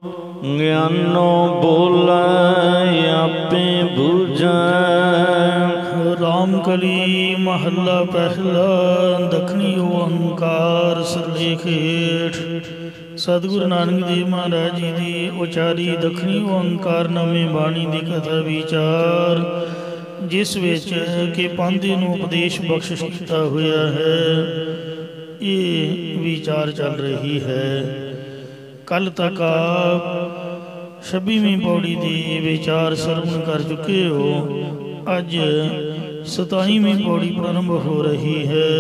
ज्ञानो बोलै आपे बूझै। रामकली महला पहला दखनी ओंकार सिरलेख हेठ। सतगुरु नानक देव महाराज जी की उचारी दखनी ओंकार नामे बाणी की कथा विचार, जिस विच कि पांधे नूं उपदेश बख्शिश किया हुआ है, ये विचार चल रही है। कल तक आप 26वीं पौड़ी की विचार सरवण कर चुके हो। अज 27वीं पौड़ी प्रारंभ हो रही है।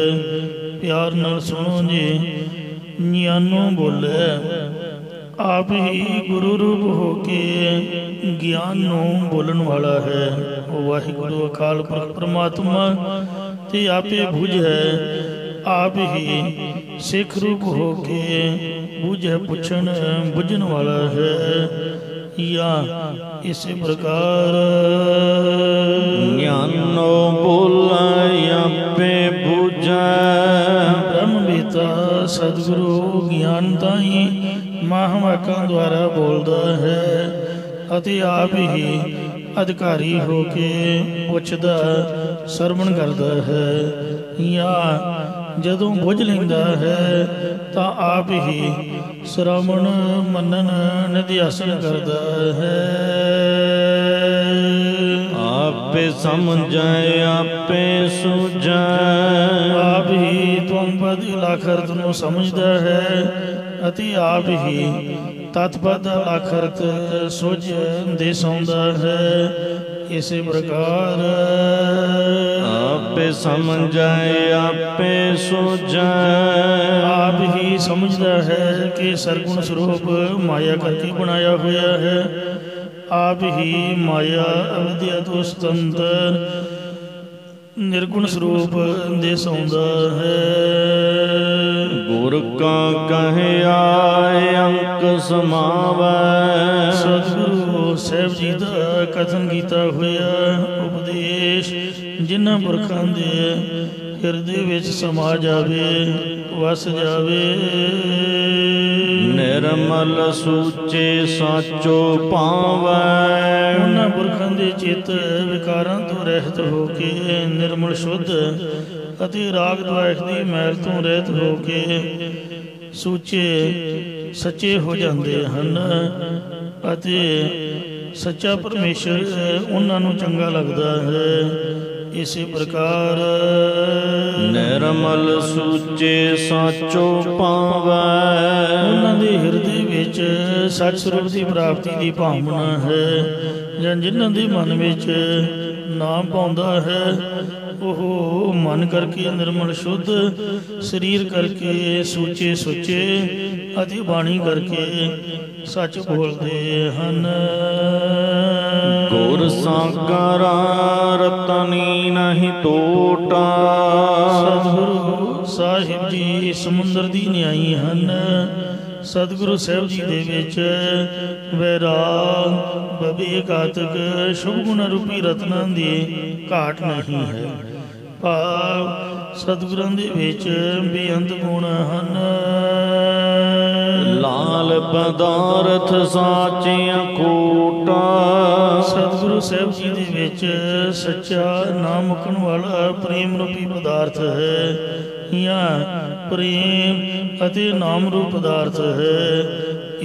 प्यार नाल सुनो जी। ज्ञानो बोले आप ही गुरु रूप होके ज्ञान नूं बोलन वाला है। वाहिगुरु अकाल पुरख परमात्मा ते आपे बुझ है। आप ही सिख रूप होके बुझे पुछन बुझन वाला है। या इसी प्रकार ज्ञानो बोलै आपे बूझै। ब्रह्म बेता सतगुरु ज्ञान ताई महावाकां द्वारा बोलता है अते आप ही अधिकारी होके पुछदा सरवण करता है। या जदों बुझ लैंदा है तो आप ही श्रवण मनन निध्यासन करता है। आपे समझै आपे सूझै। आप ही त्वम पद लाखरत नूं समझदा है अति आप ही तत्पद लाखरत सुझ दे सौंदा है। इसी प्रकार आपे समझै आपे सूझै। आप ही समझदा है कि सरगुण स्वरूप माया करके बनाया हुआ है। आप ही माया अविद्या तो स्वतंत्र निर्गुण स्वरूप दे सौंदा है। गुर का कहे आए अंक समावै। सतगुरु साहब जी का कथन किया हुआ उपदेश जिन्हां पुरखां दे हिरदे विच समा जावे, वस जावे। निर्मल सूचे साचो पावै। उन्हां पुरखां दे चित विकारां तो रहत होके निर्मल शुद्ध अति राग द्वेष दी मैल तो रहत होके सूचे सच्चे हो जाते हैं। अते सच्चा परमेश्वर उन्हां नूं चंगा लगदा है। इसी प्रकार निर्मल सूचे साचो पावै। उन्हां दे हिरदे विच सच स्वरूप की प्राप्ति की भावना है। जां जिन्हां दे मन विच नाम पाउंदा है ओह मन करके निर्मल शुद्ध, शरीर करके सूचे सुचे अति बाणी करके सच बोलते हैं। गुर सागरा रतनी नहीं टोटा। सतगुरु साहिब जी समुंदर दी न्याई हैं। सतगुरु साहब जी दे विच वैराग विवेक आदਿਕ शुभ गुण रूपी रत्नां दी घाट नहीं है। भाव सतगुਰਾਂ दे विच बेअंत गुण हैं। लाल पदार्थ साचिया कोटा। सतगुरु साहब जी दे विच सच्चा नाम मुकन वाला प्रेम रूपी पदार्थ है। या प्रेम अति नाम रूप पदार्थ है।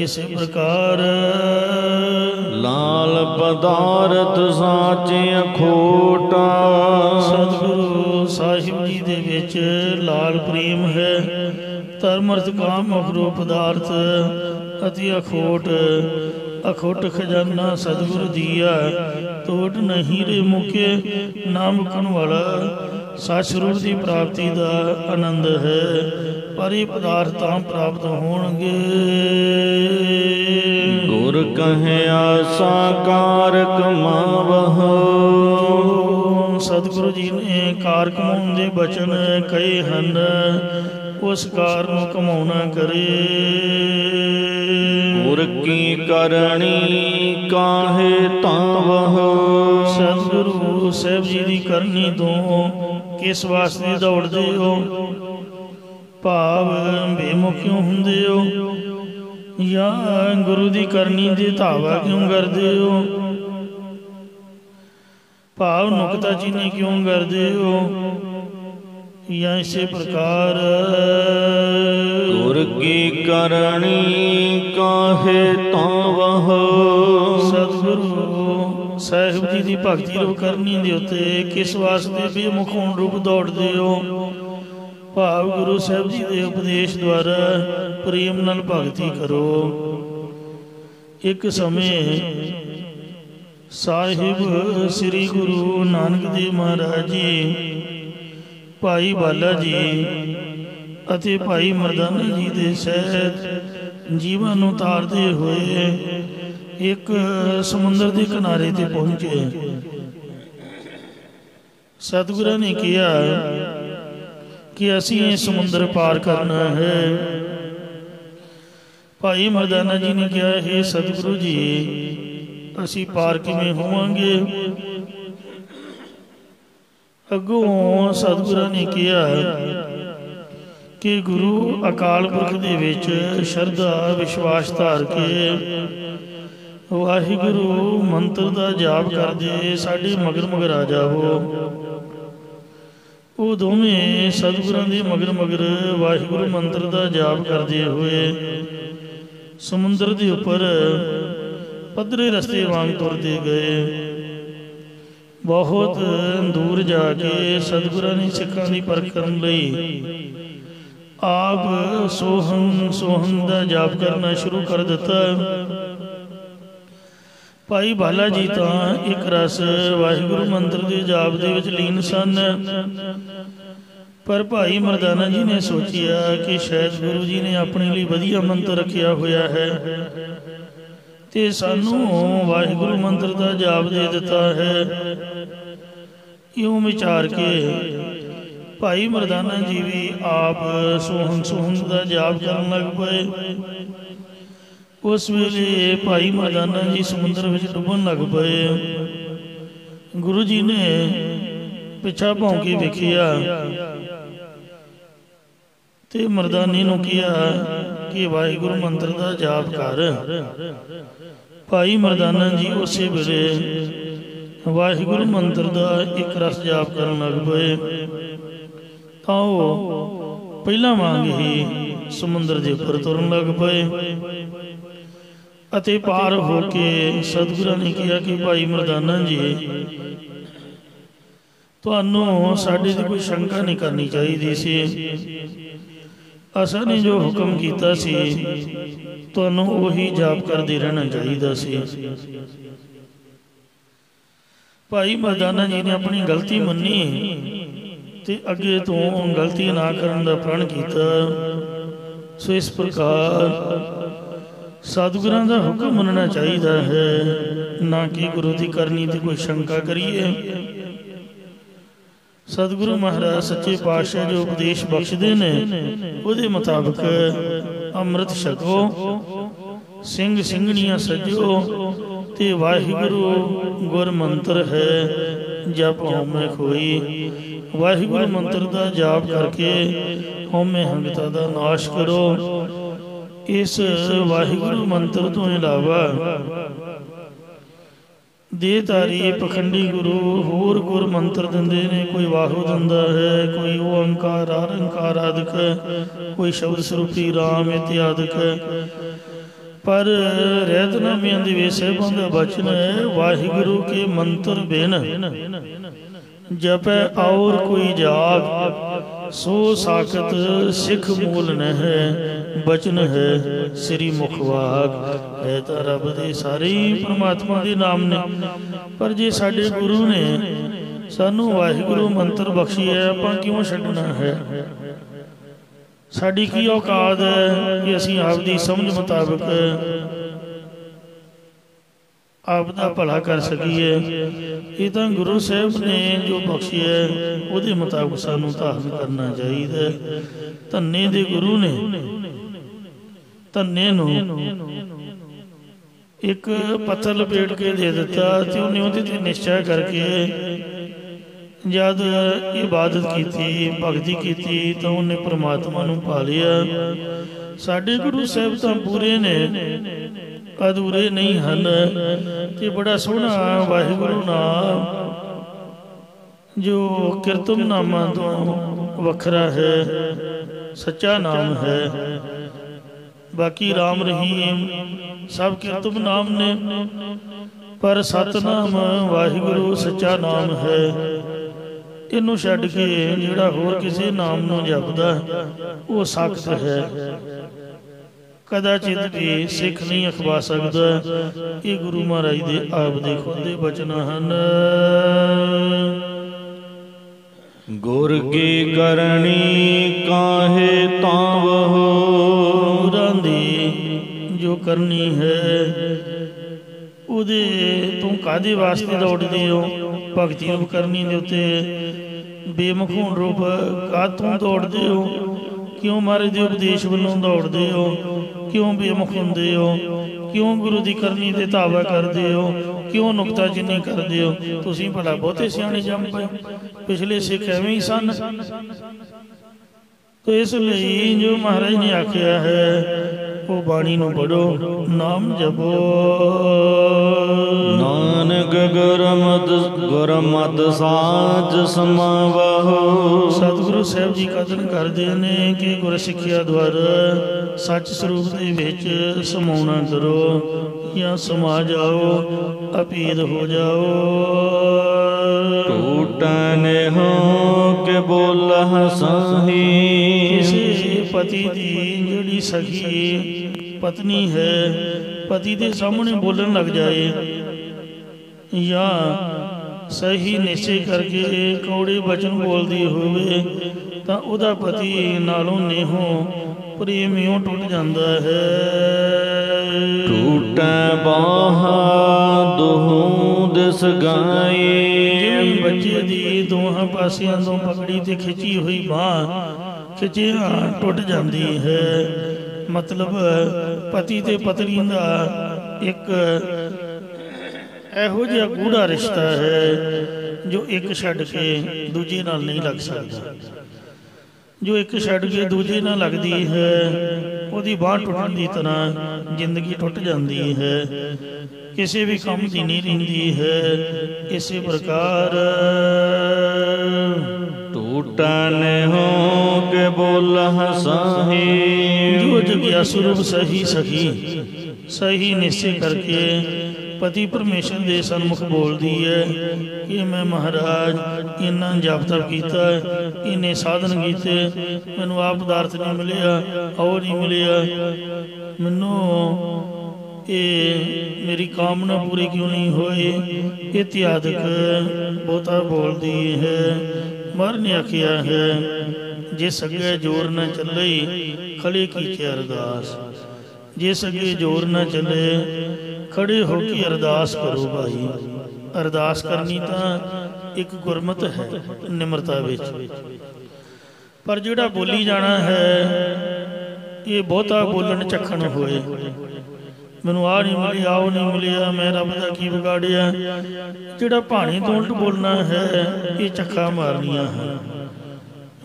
इसी प्रकार लाल पदार्थ साचिया खोटा। सतगुरु साहिब जी दे विच लाल प्रेम है। धर्म अर्थ काम अखरूप पदार्थ अति अखोट अखोट खजाना सतगुरु दिया टोट नहीं रे मुके नाम मुकन वाला सच स्वरूप की प्राप्ति का आनंद है। पर ये पदार्थ तां प्राप्त होणगे। गुर कहे आसा कारक मावह। सतगुरु जी ने कार कमाउण दे बचन कहे हैं। उस कार नूं कमाउणा करे। गुर की करणी काहे तावह। सतगुरु साहब जी की करनी तो किस वास्ते दौड़ते हो? भाव बेमुख क्यों हुंदे हो? ਜਾਂ ਗੁਰੂ ਦੀ ਕਰਨੀ ਦੇ ਧਾਵਾ ਕਿਉਂ ਕਰਦੇ ਹੋ? ਭਾਵ ਨੁਕਤਾ ਚੀਨੀ ਕਿਉਂ ਕਰਦੇ ਹੋ? ਜਾਂ ਇਸੇ ਪ੍ਰਕਾਰ ਗੁਰ ਕੀ ਕਰਨੀ ਕਾਹੇ ਤਾਵਹ। ਸਤਿਗੁਰੂ ਸਾਹਿਬ ਜੀ ਦੀ ਭਗਤੀ ਰੂਪ ਕਰਨੀ ਦੇ ਉੱਤੇ ਕਿਸ ਵਾਸਤੇ ਬੇਮੁਖ ਹੋਣ ਰੂਪ ਦੌੜਦੇ ਹੋ? ਭਾਵ ਗੁਰੂ ਸਾਹਿਬ ਜੀ ਦੇ ਉਪਦੇਸ਼ ਦੁਆਰਾ ਪ੍ਰੇਮ ਨਾਲ ਭਗਤੀ ਕਰੋ। ਇੱਕ ਸਮੇਂ ਸਾਹਿਬ ਸ੍ਰੀ ਗੁਰੂ ਨਾਨਕ ਦੇਵ ਮਹਾਰਾਜ ਜੀ, ਭਾਈ ਬਾਲਾ ਜੀ ਅਤੇ ਭਾਈ ਮਰਦਾਨਾ ਜੀ ਦੇ ਸਹਿਤ ਜੀਵਨ ਨੂੰ ਤਾਰਦੇ ਹੋਏ ਇੱਕ ਸਮੁੰਦਰ ਦੇ ਕਿਨਾਰੇ ਤੇ ਪਹੁੰਚੇ। ਸਤਿਗੁਰਾਂ ਨੇ ਕਿਹਾ ਕਿ ਅਸੀਂ ਇਹ ਸਮੁੰਦਰ ਪਾਰ ਕਰਨਾ ਹੈ। ਭਾਈ ਮਰਦਾਨਾ ਜੀ ਨੇ ਕਿਹਾ, हे ਸਤਿਗੁਰੂ ਜੀ, ਅਸੀਂ ਪਾਰ ਕਿਵੇਂ ਹੋਵਾਂਗੇ? ਅੱਗੋਂ ਸਤਿਗੁਰਾਂ ਨੇ ਕਿਹਾ ਕਿ ਗੁਰੂ ਅਕਾਲ ਪੁਰਖ ਦੇ ਵਿੱਚ ਸ਼ਰਧਾ ਵਿਸ਼ਵਾਸ ਧਾਰ ਕੇ ਵਾਹਿਗੁਰੂ ਮੰਤਰ ਦਾ ਜਾਪ ਕਰਦੇ ਸਾਡੇ ਮਗਰ ਮਗਰ ਆ ਜਾਵੋ। ਉਹ ਦੋਵੇਂ ਸਤਿਗੁਰਾਂ ਦੇ ਮਗਰ ਮਗਰ ਵਾਹਿਗੁਰੂ ਮੰਤਰ ਦਾ ਜਾਪ ਕਰਦੇ ਹੋਏ ਸਮੁੰਦਰ ਦੇ ਉੱਪਰ ਪੱਧਰੇ ਰਸਤੇ ਵਾਂਗ ਤੁਰਦੇ ਗਏ। ਬਹੁਤ ਦੂਰ ਜਾ ਕੇ ਸਤਿਗੁਰਾਂ ਨੇ ਸਿੱਖਾਂ ਦੀ ਪਰਖ ਕਰਨ ਲਈ ਆਪ ਸੋਹੰ ਸੋਹੰ ਦਾ ਜਾਪ ਕਰਨਾ ਸ਼ੁਰੂ ਕਰ ਦਿੱਤਾ। ਭਾਈ ਬਾਲਾ ਜੀ ਤਾਂ ਇੱਕ ਰਸ ਵਾਹਿਗੁਰੂ ਮੰਤਰ ਦੇ ਜਾਪ ਦੇ ਵਿੱਚ ਲੀਨ ਸਨ, ਪਰ ਭਾਈ ਮਰਦਾਨਾ ਜੀ ਨੇ ਸੋਚਿਆ ਕਿ ਸ਼ਾਇਦ ਗੁਰੂ ਜੀ ਨੇ ਆਪਣੇ ਲਈ ਵਧੀਆ ਮੰਤਰ ਰੱਖਿਆ ਹੋਇਆ ਹੈ ਤੇ ਸਾਨੂੰ ਵਾਹਿਗੁਰੂ ਮੰਤਰ ਦਾ ਜਾਪ ਦੇ ਦਿੱਤਾ ਹੈ। ਇਉਂ ਵਿਚਾਰ ਕੇ ਭਾਈ ਮਰਦਾਨਾ ਜੀ ਵੀ ਆਪ ਸੋਹਣ ਸੋਹਣ ਦਾ ਜਾਪ ਕਰਨ ਲੱਗ ਪਏ। ਉਸ ਵੇਲੇ ਭਾਈ ਮਰਦਾਨਾ ਜੀ ਸਮੁੰਦਰ ਵਿੱਚ ਡੁੱਬਣ ਲੱਗ ਪਏ। ਗੁਰੂ ਜੀ ਨੇ ਪਿੱਛਾ ਭੌਂ ਕੇ ਵੇਖਿਆ ਤੇ ਮਰਦਾਨੇ ਨੂੰ ਕਿਹਾ ਕਿ ਵਾਹਿਗੁਰੂ ਮੰਤਰ ਦਾ ਜਾਪ ਕਰ। ਭਾਈ ਮਰਦਾਨਾ ਜੀ ਉਸੇ ਵੇਲੇ ਵਾਹਿਗੁਰੂ ਮੰਤਰ ਦਾ ਇੱਕ ਰਸ ਜਾਪ ਕਰਨ ਲੱਗ ਪਏ ਤਾਂ ਉਹ ਪਹਿਲਾਂ ਵਾਂਗ ਹੀ ਸਮੁੰਦਰ ਦੇ ਉੱਪਰ ਤੁਰਨ ਲੱਗ ਪਏ ਅਤੇ ਪਾਰ ਹੋ ਕੇ ਸਤਿਗੁਰਾਂ ਨੇ ਕਿਹਾ ਕਿ ਭਾਈ ਮਰਦਾਨਾ ਜੀ, ਤੁਹਾਨੂੰ ਸਾਡੇ ਤੇ ਕੋਈ ਸ਼ੰਕਾ ਨਹੀਂ ਕਰਨੀ ਚਾਹੀਦੀ ਸੀ। ਅਸਾਂ ਨੇ ਜੋ ਹੁਕਮ ਕੀਤਾ ਸੀ ਤੁਹਾਨੂੰ ਉਹੀ ਜਾਪ ਕਰਦੇ ਰਹਿਣਾ ਚਾਹੀਦਾ ਸੀ। ਭਾਈ ਮਰਦਾਨਾ ਜੀ ਨੇ ਆਪਣੀ ਗਲਤੀ ਮੰਨੀ ਤੇ ਅੱਗੇ ਤੋਂ ਗਲਤੀ ਨਾ ਕਰਨ ਦਾ ਪ੍ਰਣ ਕੀਤਾ। ਸੋ ਇਸ ਪ੍ਰਕਾਰ ਸਤਿਗੁਰਾਂ ਦਾ ਹੁਕਮ ਮੰਨਣਾ ਚਾਹੀਦਾ ਹੈ, ਨਾ ਕਿ ਗੁਰੂ ਦੀ ਕਰਨੀ ਤੇ ਕੋਈ ਸ਼ੰਕਾ ਕਰੀਏ। ਸਤਿਗੁਰੂ ਮਹਾਰਾਜ ਸੱਚੇ ਪਾਤਸ਼ਾਹ ਜੋ ਉਪਦੇਸ਼ ਬਖਸ਼ਦੇ ਨੇ ਉਹਦੇ ਮੁਤਾਬਕ ਅੰਮ੍ਰਿਤ ਛਕੋ, ਸਿੰਘ ਸਿੰਘਣੀਆਂ ਸਜੋ ਤੇ ਵਾਹਿਗੁਰੂ ਗੁਰ ਮੰਤਰ ਹੈ ਜਪ ਹਉਮੈ ਖੋਈ। ਵਾਹਿਗੁਰੂ ਮੰਤਰ ਦਾ ਜਾਪ ਕਰਕੇ ਹਉਮੈ ਹੰਗਤਾ ਦਾ ਨਾਸ਼ ਕਰੋ। ਇਸ ਵਾਹਿਗੁਰੂ ਮੰਤਰ ਤੋਂ ਇਲਾਵਾ ਦੇਹਧਾਰੀ ਪਖੰਡੀ ਗੁਰੂ ਹੋਰ ਗੁਰ ਮੰਤਰ ਦਿੰਦੇ ਨੇ। ਕੋਈ ਵਾਹਿਗੁਰੂ ਦਿੰਦਾ ਹੈ, ਕੋਈ ਓੰਕਾਰ ਅਰੰਕਾਰ ਆਦਿਕ, ਕੋਈ ਸ਼ਬਦ ਸਰੂਪੀ ਰਾਮ ਇਤਿਆਦਿਕ। ਪਰ ਰਹਿਤਨਾਮਿਆਂ ਦੇ ਵਿੱਚ ਸਾਹਿਬਾਂ ਦਾ ਬਚਨ ਹੈ, ਵਾਹਿਗੁਰੂ ਕੇ ਮੰਤਰ ਬਿਨ ਜਪੈ ਔਰ ਕੋਈ ਜਾਪ, ਸੋ ਸਾਖਤ ਸਿੱਖ ਮੂਲ ਨਹਿ, ਬਚਨ ਹੈ ਸ੍ਰੀ ਮੁਖਵਾਕ। ਹੈ ਤਾਂ ਰੱਬ ਦੇ ਸਾਰੇ ਹੀ ਪਰਮਾਤਮਾ ਦੇ ਨਾਮ ਨੇ, ਪਰ ਜੇ ਸਾਡੇ ਗੁਰੂ ਨੇ ਸਾਨੂੰ ਵਾਹਿਗੁਰੂ ਮੰਤਰ ਬਖਸ਼ੀ ਹੈ, ਆਪਾਂ ਕਿਉਂ ਛੱਡਣਾ ਹੈ? ਸਾਡੀ ਕੀ ਔਕਾਤ ਹੈ ਕਿ ਅਸੀਂ ਆਪਦੀ ਸਮਝ ਮੁਤਾਬਕ ਆਪ ਦਾ ਭਲਾ ਕਰ ਸਕੀਏ? ਇਹ ਤਾਂ ਗੁਰੂ ਸਾਹਿਬ ਨੇ ਜੋ ਬਖਸ਼ਿਆ ਉਹਦੇ ਮੁਤਾਬਕ ਸਾਨੂੰ ਧਾਰਨ ਕਰਨਾ ਚਾਹੀਦਾ। ਧੰਨੇ ਦੇ ਗੁਰੂ ਨੇ ਧੰਨੇ ਨੂੰ ਇੱਕ ਪੱਥਰ ਲਪੇਟ ਕੇ ਦੇ ਦਿੱਤਾ ਤੇ ਉਹਨੇ ਉਹਦੇ ਤੇ ਨਿਸ਼ਚਾ ਕਰਕੇ जद इबादत की भगती की तो उन्हें परमात्मा नूं पा लिया। साडे गुरु साहब तो पूरे ने, अधूरे नहीं हैं। ते बड़ा सोहना वाहिगुरु नाम जो कीर्तन नामा तो वखरा है, सच्चा नाम है। बाकी राम रहीम सब कीर्तन नाम ने, पर सतनाम वाहिगुरु सच्चा नाम है। इनू छड्ड के जिहड़ा होर किसी नाम नूं जपदा वो सख्त है, कदाचित भी सिख नहीं अखवा सकता। ये गुरु महाराज दे आप दे खुद दे बचन हन। गुर की करनी काहे तावहो, गुरां दी जो करनी है उहदे तूं कादे वास्ते दौड़दे हो। भगती रूप करनी दे उत्ते बेमखून रूप कातों दौड़दे हो। क्यों महाराज दे उपदेश वल्लों दौड़दे हो, क्यों बेमुख हुंदे हो, क्यों गुरु की करनी ते धावा करदे हो, क्यों नुकताचीनी करदे हो। तुसीं भला बहुते सियाणे जम पए, पिछले सिख एवें ही सन। तो इसलिए जो महाराज ने आख्या है वो बाणी नूं पढ़ो, नाम जपो। नानक गुरमत साज समावहो। सतगुरु साहब जी कथन करते हैं कि गुर सिक्ख्या द्वारा सच स्वरूप दे विच समाउणा करो या समा जाओ, अपीद हो जाओ। टूटन हो के बोला साही, किसी पति दी जिहड़ी सखी पत्नी है पति के सामने बोलन लग जाए या सही निश्चय करके कौड़े वचन बोलती होवे तां उहदा पति नालों नेहों प्रेमियों टुट जाता है। टूटा बाहा दोहों दिस गाए, जिवें बच्चे दी दोहां पासियां तो पकड़ी ते खिंची हुई बांह खिंचिया टुट जाती है। मतलब पति ते पत्नी का एक इहो जिहा गूढ़ा रिश्ता है जो एक छड्ड के दूजे नाल नहीं लग सकता। जो एक छड्ड के दूजे नाल लगती है ਉਹਦੀ ਬਾਂਹ ਟੁੱਟਣ ਦੀ तरह जिंदगी टुट जाती है, किसी भी काम की नहीं रहिंदी है। इसी प्रकार टूटन हो के बोला साही, जो जग्यासु रूप सही सखी सही निश्चय करके पति परमेश्वर के सन्मुख बोलती है कि मैं महाराज इन्ना जप तप किया, इन्ने साधन किए, मैनू आप पदार्थ नहीं मिलिया, और नहीं मिलिया, मैनू ये मेरी कामना पूरी क्यों नहीं होई, इत्यादि बहुता बोलती है। मर ने आखिया है जिस अगे जोर न चले खड़े कीचे अरदास, जिस अगे जोर न चले खड़े होके अरदास करो। भाई अरदास करनी तो एक गुरमत है निमरता विच, पर जिहड़ा बोली जाना है ये बहुता बोलन चखण होए, मैनू आ नहीं मिली, आओ नहीं मिलिया, मैं रब का की बिगाड़िया। जिहड़ा भाणी तो उल्ट बोलना है ये चखा मारनिया है।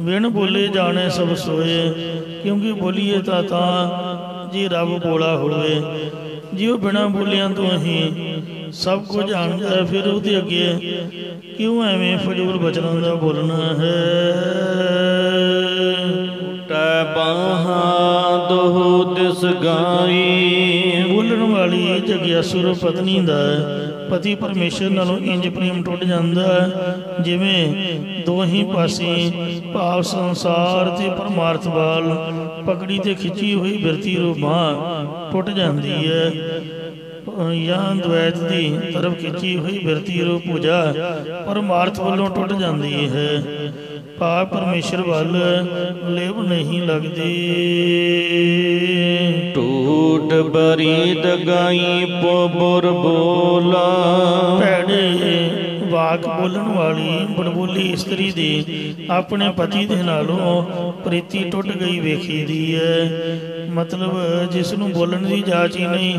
बिन बोले जाने सब सोए, क्योंकि बोलीए तो जी रब बोला होवे, जी वो बिना बोलिया तो अही सब कुछ जानता है, फिर उसके अगे क्यों एवें फजूल बचनों का बोलना है। बाहा दोह दिस गाई, बोलन वाली जग्यासुर पत्नी का पति परमेश्वर नालों इंज प्रेम टुट जाता है जिवें दो ही पासे भाव संसार ते परमार्थ वाल पकड़ी ते खिंची हुई बिरती रू बांह टुट जाती है, या द्वैत की तरफ खिंची हुई बिरती रू पूजा परमार्थ वालों टुट जाती है। भाव परमेश्वर वाल लेव नहीं लगती। टूट बरीद गाई पोबुर बोला, भैड़े वाक बोलन वाली बड़बोली स्त्री दी अपने पति दे नालों प्रीति टुट गई वेखी दी है। मतलब जिसनों बोलन की जाच ही नहीं,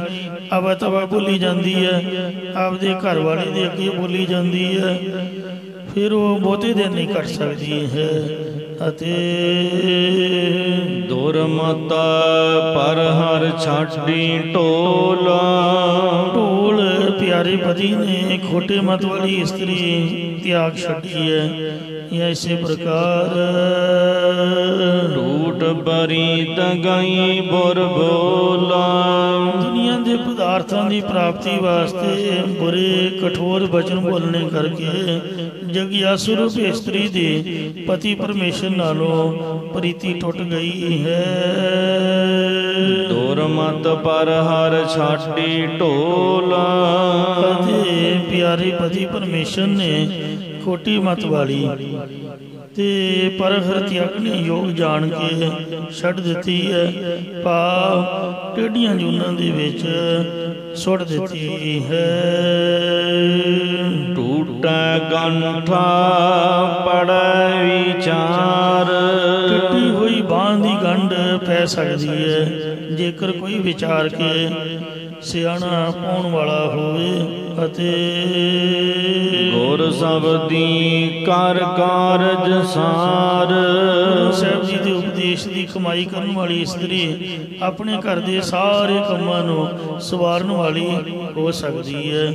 आवा तवा बोली जाती है, आपदे घर वाले दे अगे बोली जाती है, ਫਿਰ ਉਹ ਬਹੁਤੇ ਦਿਨ ਨਹੀਂ ਕੱਟ ਸਕਦੀ ਹੈ। ਅਤੇ ਦੁਰਮਤ ਪਰ ਹਰ ਛਾਡੀ ਢੋਲਾ, ਢੋਲ ਪਿਆਰੇ ਪਤੀ ਨੇ ਖੋਟੇ ਮਤ ਵਾਲੀ ਇਸਤਰੀ ਤਿਆਗ ਛੱਡੀ ਹੈ। ਜਾਂ ਇਸੇ ਪ੍ਰਕਾਰ ਝੂਠ ਬਰੀ ਦਗਾਈ ਬੁਰ ਬੋਲਾ, ਦੁਨੀਆ ਦੇ ਪਦਾਰਥਾਂ ਦੀ ਪ੍ਰਾਪਤੀ ਵਾਸਤੇ ਬੁਰੇ ਕਠੋਰ ਬਚਨ ਬੋਲਣੇ ਕਰਕੇ ਜਗਿਆਸੂ ਰੂਪ ਇਸਤਰੀ ਦੇ ਪਤੀ ਪਰਮੇਸ਼ਰ ਨਾਲੋਂ ਪ੍ਰੀਤੀ ਟੁੱਟ ਗਈ ਹੈ। ਦੁਰਮਤ ਪਰ ਹਰ ਛਾਡੀ ਢੋਲਾ, ਅਤੇ ਪਿਆਰੇ ਪਤੀ ਪਰਮੇਸ਼ਰ ਨੇ ਖੋਟੀ ਮਤ ਵਾਲੀ ਤੇ ਪਰ ਹਰ ਤਿਆਗਣੇ ਯੋਗ ਜਾਣ ਕੇ ਛੱਡ ਦਿੱਤੀ ਹੈ। ਭਾਵ ਟੇਢੀਆਂ ਜੂਨਾਂ ਦੇ ਵਿੱਚ ਸੁੱਟ ਦਿੱਤੀ ਹੈ। ਟੂਟੈ ਗੰਠਾ ਪੜੈ ਵਿਚਾਰ, ਟੁੱਟੀ ਹੋਈ ਬਾਂਹ ਦੀ ਗੰਢ ਪੈ ਸਕਦੀ ਹੈ ਜੇਕਰ ਕੋਈ ਵਿਚਾਰ ਕੇ ਸਿਆਣਾ ਪਾਉਣ ਵਾਲਾ ਹੋਵੇ। ਅਤੇ ਗੁਰ ਸ਼ਬਦੀ ਕਰ ਕਾਰਜ ਸਾਰ, ਗੁਰੂ ਸਾਹਿਬ ਜੀ ਦੇ ਉਪਦੇਸ਼ ਦੀ ਕਮਾਈ ਕਰਨ ਵਾਲੀ ਇਸਤਰੀ ਆਪਣੇ ਘਰ ਦੇ ਸਾਰੇ ਕੰਮਾਂ ਨੂੰ ਸਵਾਰਨ ਵਾਲੀ ਹੋ ਸਕਦੀ ਹੈ।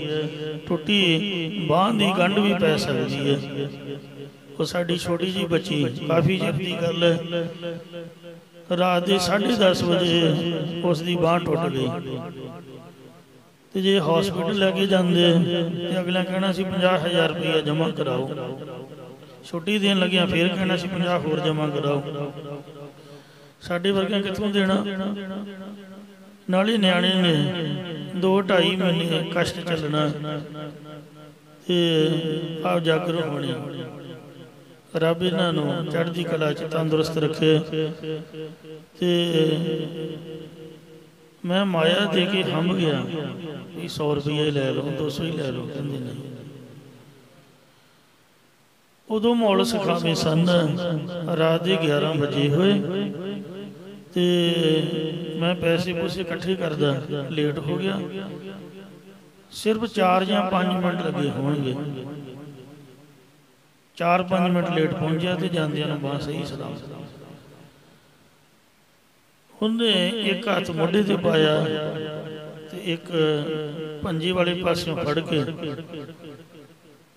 ਟੁੱਟੀ ਬਾਂਹ ਦੀ ਗੰਢ ਵੀ ਪੈ ਸਕਦੀ ਹੈ। ਉਹ ਸਾਡੀ ਛੋਟੀ ਜਿਹੀ ਬੱਚੀ, ਕਾਫੀ ਚਿਰ ਦੀ ਗੱਲ ਹੈ, ਰਾਤ ਦੇ 10:30 ਵਜੇ ਉਸ ਦੀ ਬਾਂਹ ਟੁੱਟ ਗਈ ਤੇ ਜੇ ਹਸਪੀਟਲ ਲੈ ਕੇ ਜਾਂਦੇ ਤੇ ਅਗਲਾ ਕਹਿਣਾ ਸੀ 50,000 ਰੁਪਇਆ ਜਮ੍ਹਾਂ ਕਰਾਓ। ਛੁੱਟੀ ਦੇਣ ਲੱਗਿਆ ਫਿਰ ਕਹਿਣਾ ਸੀ 50 ਹੋਰ ਜਮ੍ਹਾਂ ਕਰਾਓ। ਸਾਡੇ ਵਰਗਿਆਂ ਕਿੱਥੋਂ ਦੇਣਾ? ਨਾਲੇ ਨਿਆਣੇ ਨੇ 2-2.5 ਮਹੀਨੇ ਕਸ਼ਟ ਚੱਲਣਾ ਤੇ ਆਪ ਜਾਗਰ ਹੋਣੀ। ਰੱਬ ਇਹਨਾਂ ਨੂੰ ਚੜ੍ਹਦੀ ਕਲਾ 'ਚ ਤੰਦਰੁਸਤ ਰੱਖੇ। ਤੇ ਮੈਂ ਮਾਇਆ ਦੇ ਕੇ ਹੰਭ ਗਿਆ ਵੀ 100 ਰੁਪਏ ਲੈ ਲਓ, 200 ਹੀ ਲੈ ਲਓ। ਕਹਿੰਦੇ ਨਹੀਂ। ਉਦੋਂ ਮੌਲ ਸਿਖਾਵੇਂ ਸਨ। ਰਾਤ ਦੇ 11 ਵਜੇ ਹੋਏ ਤੇ ਮੈਂ ਪੈਸੇ ਪੂਸੇ ਇਕੱਠੇ ਕਰਦਾ, ਲੇਟ ਹੋ ਗਿਆ। ਸਿਰਫ 4 ਜਾਂ 5 ਮਿੰਟ ਲੱਗੇ ਹੋਣਗੇ। 4-5 ਮਿੰਟ ਲੇਟ ਪਹੁੰਚਿਆ ਤੇ ਜਾਂਦਿਆਂ ਨੂੰ ਬਾਂਹ ਸਹੀ ਸਲਾਮ। ਉਹਨੇ ਇੱਕ ਹੱਥ ਮੋਢੇ ਤੇ ਪਾਇਆ ਤੇ ਇੱਕ ਪੰਜੇ ਵਾਲੇ ਪਾਸਿਓਂ ਫੜ ਕੇ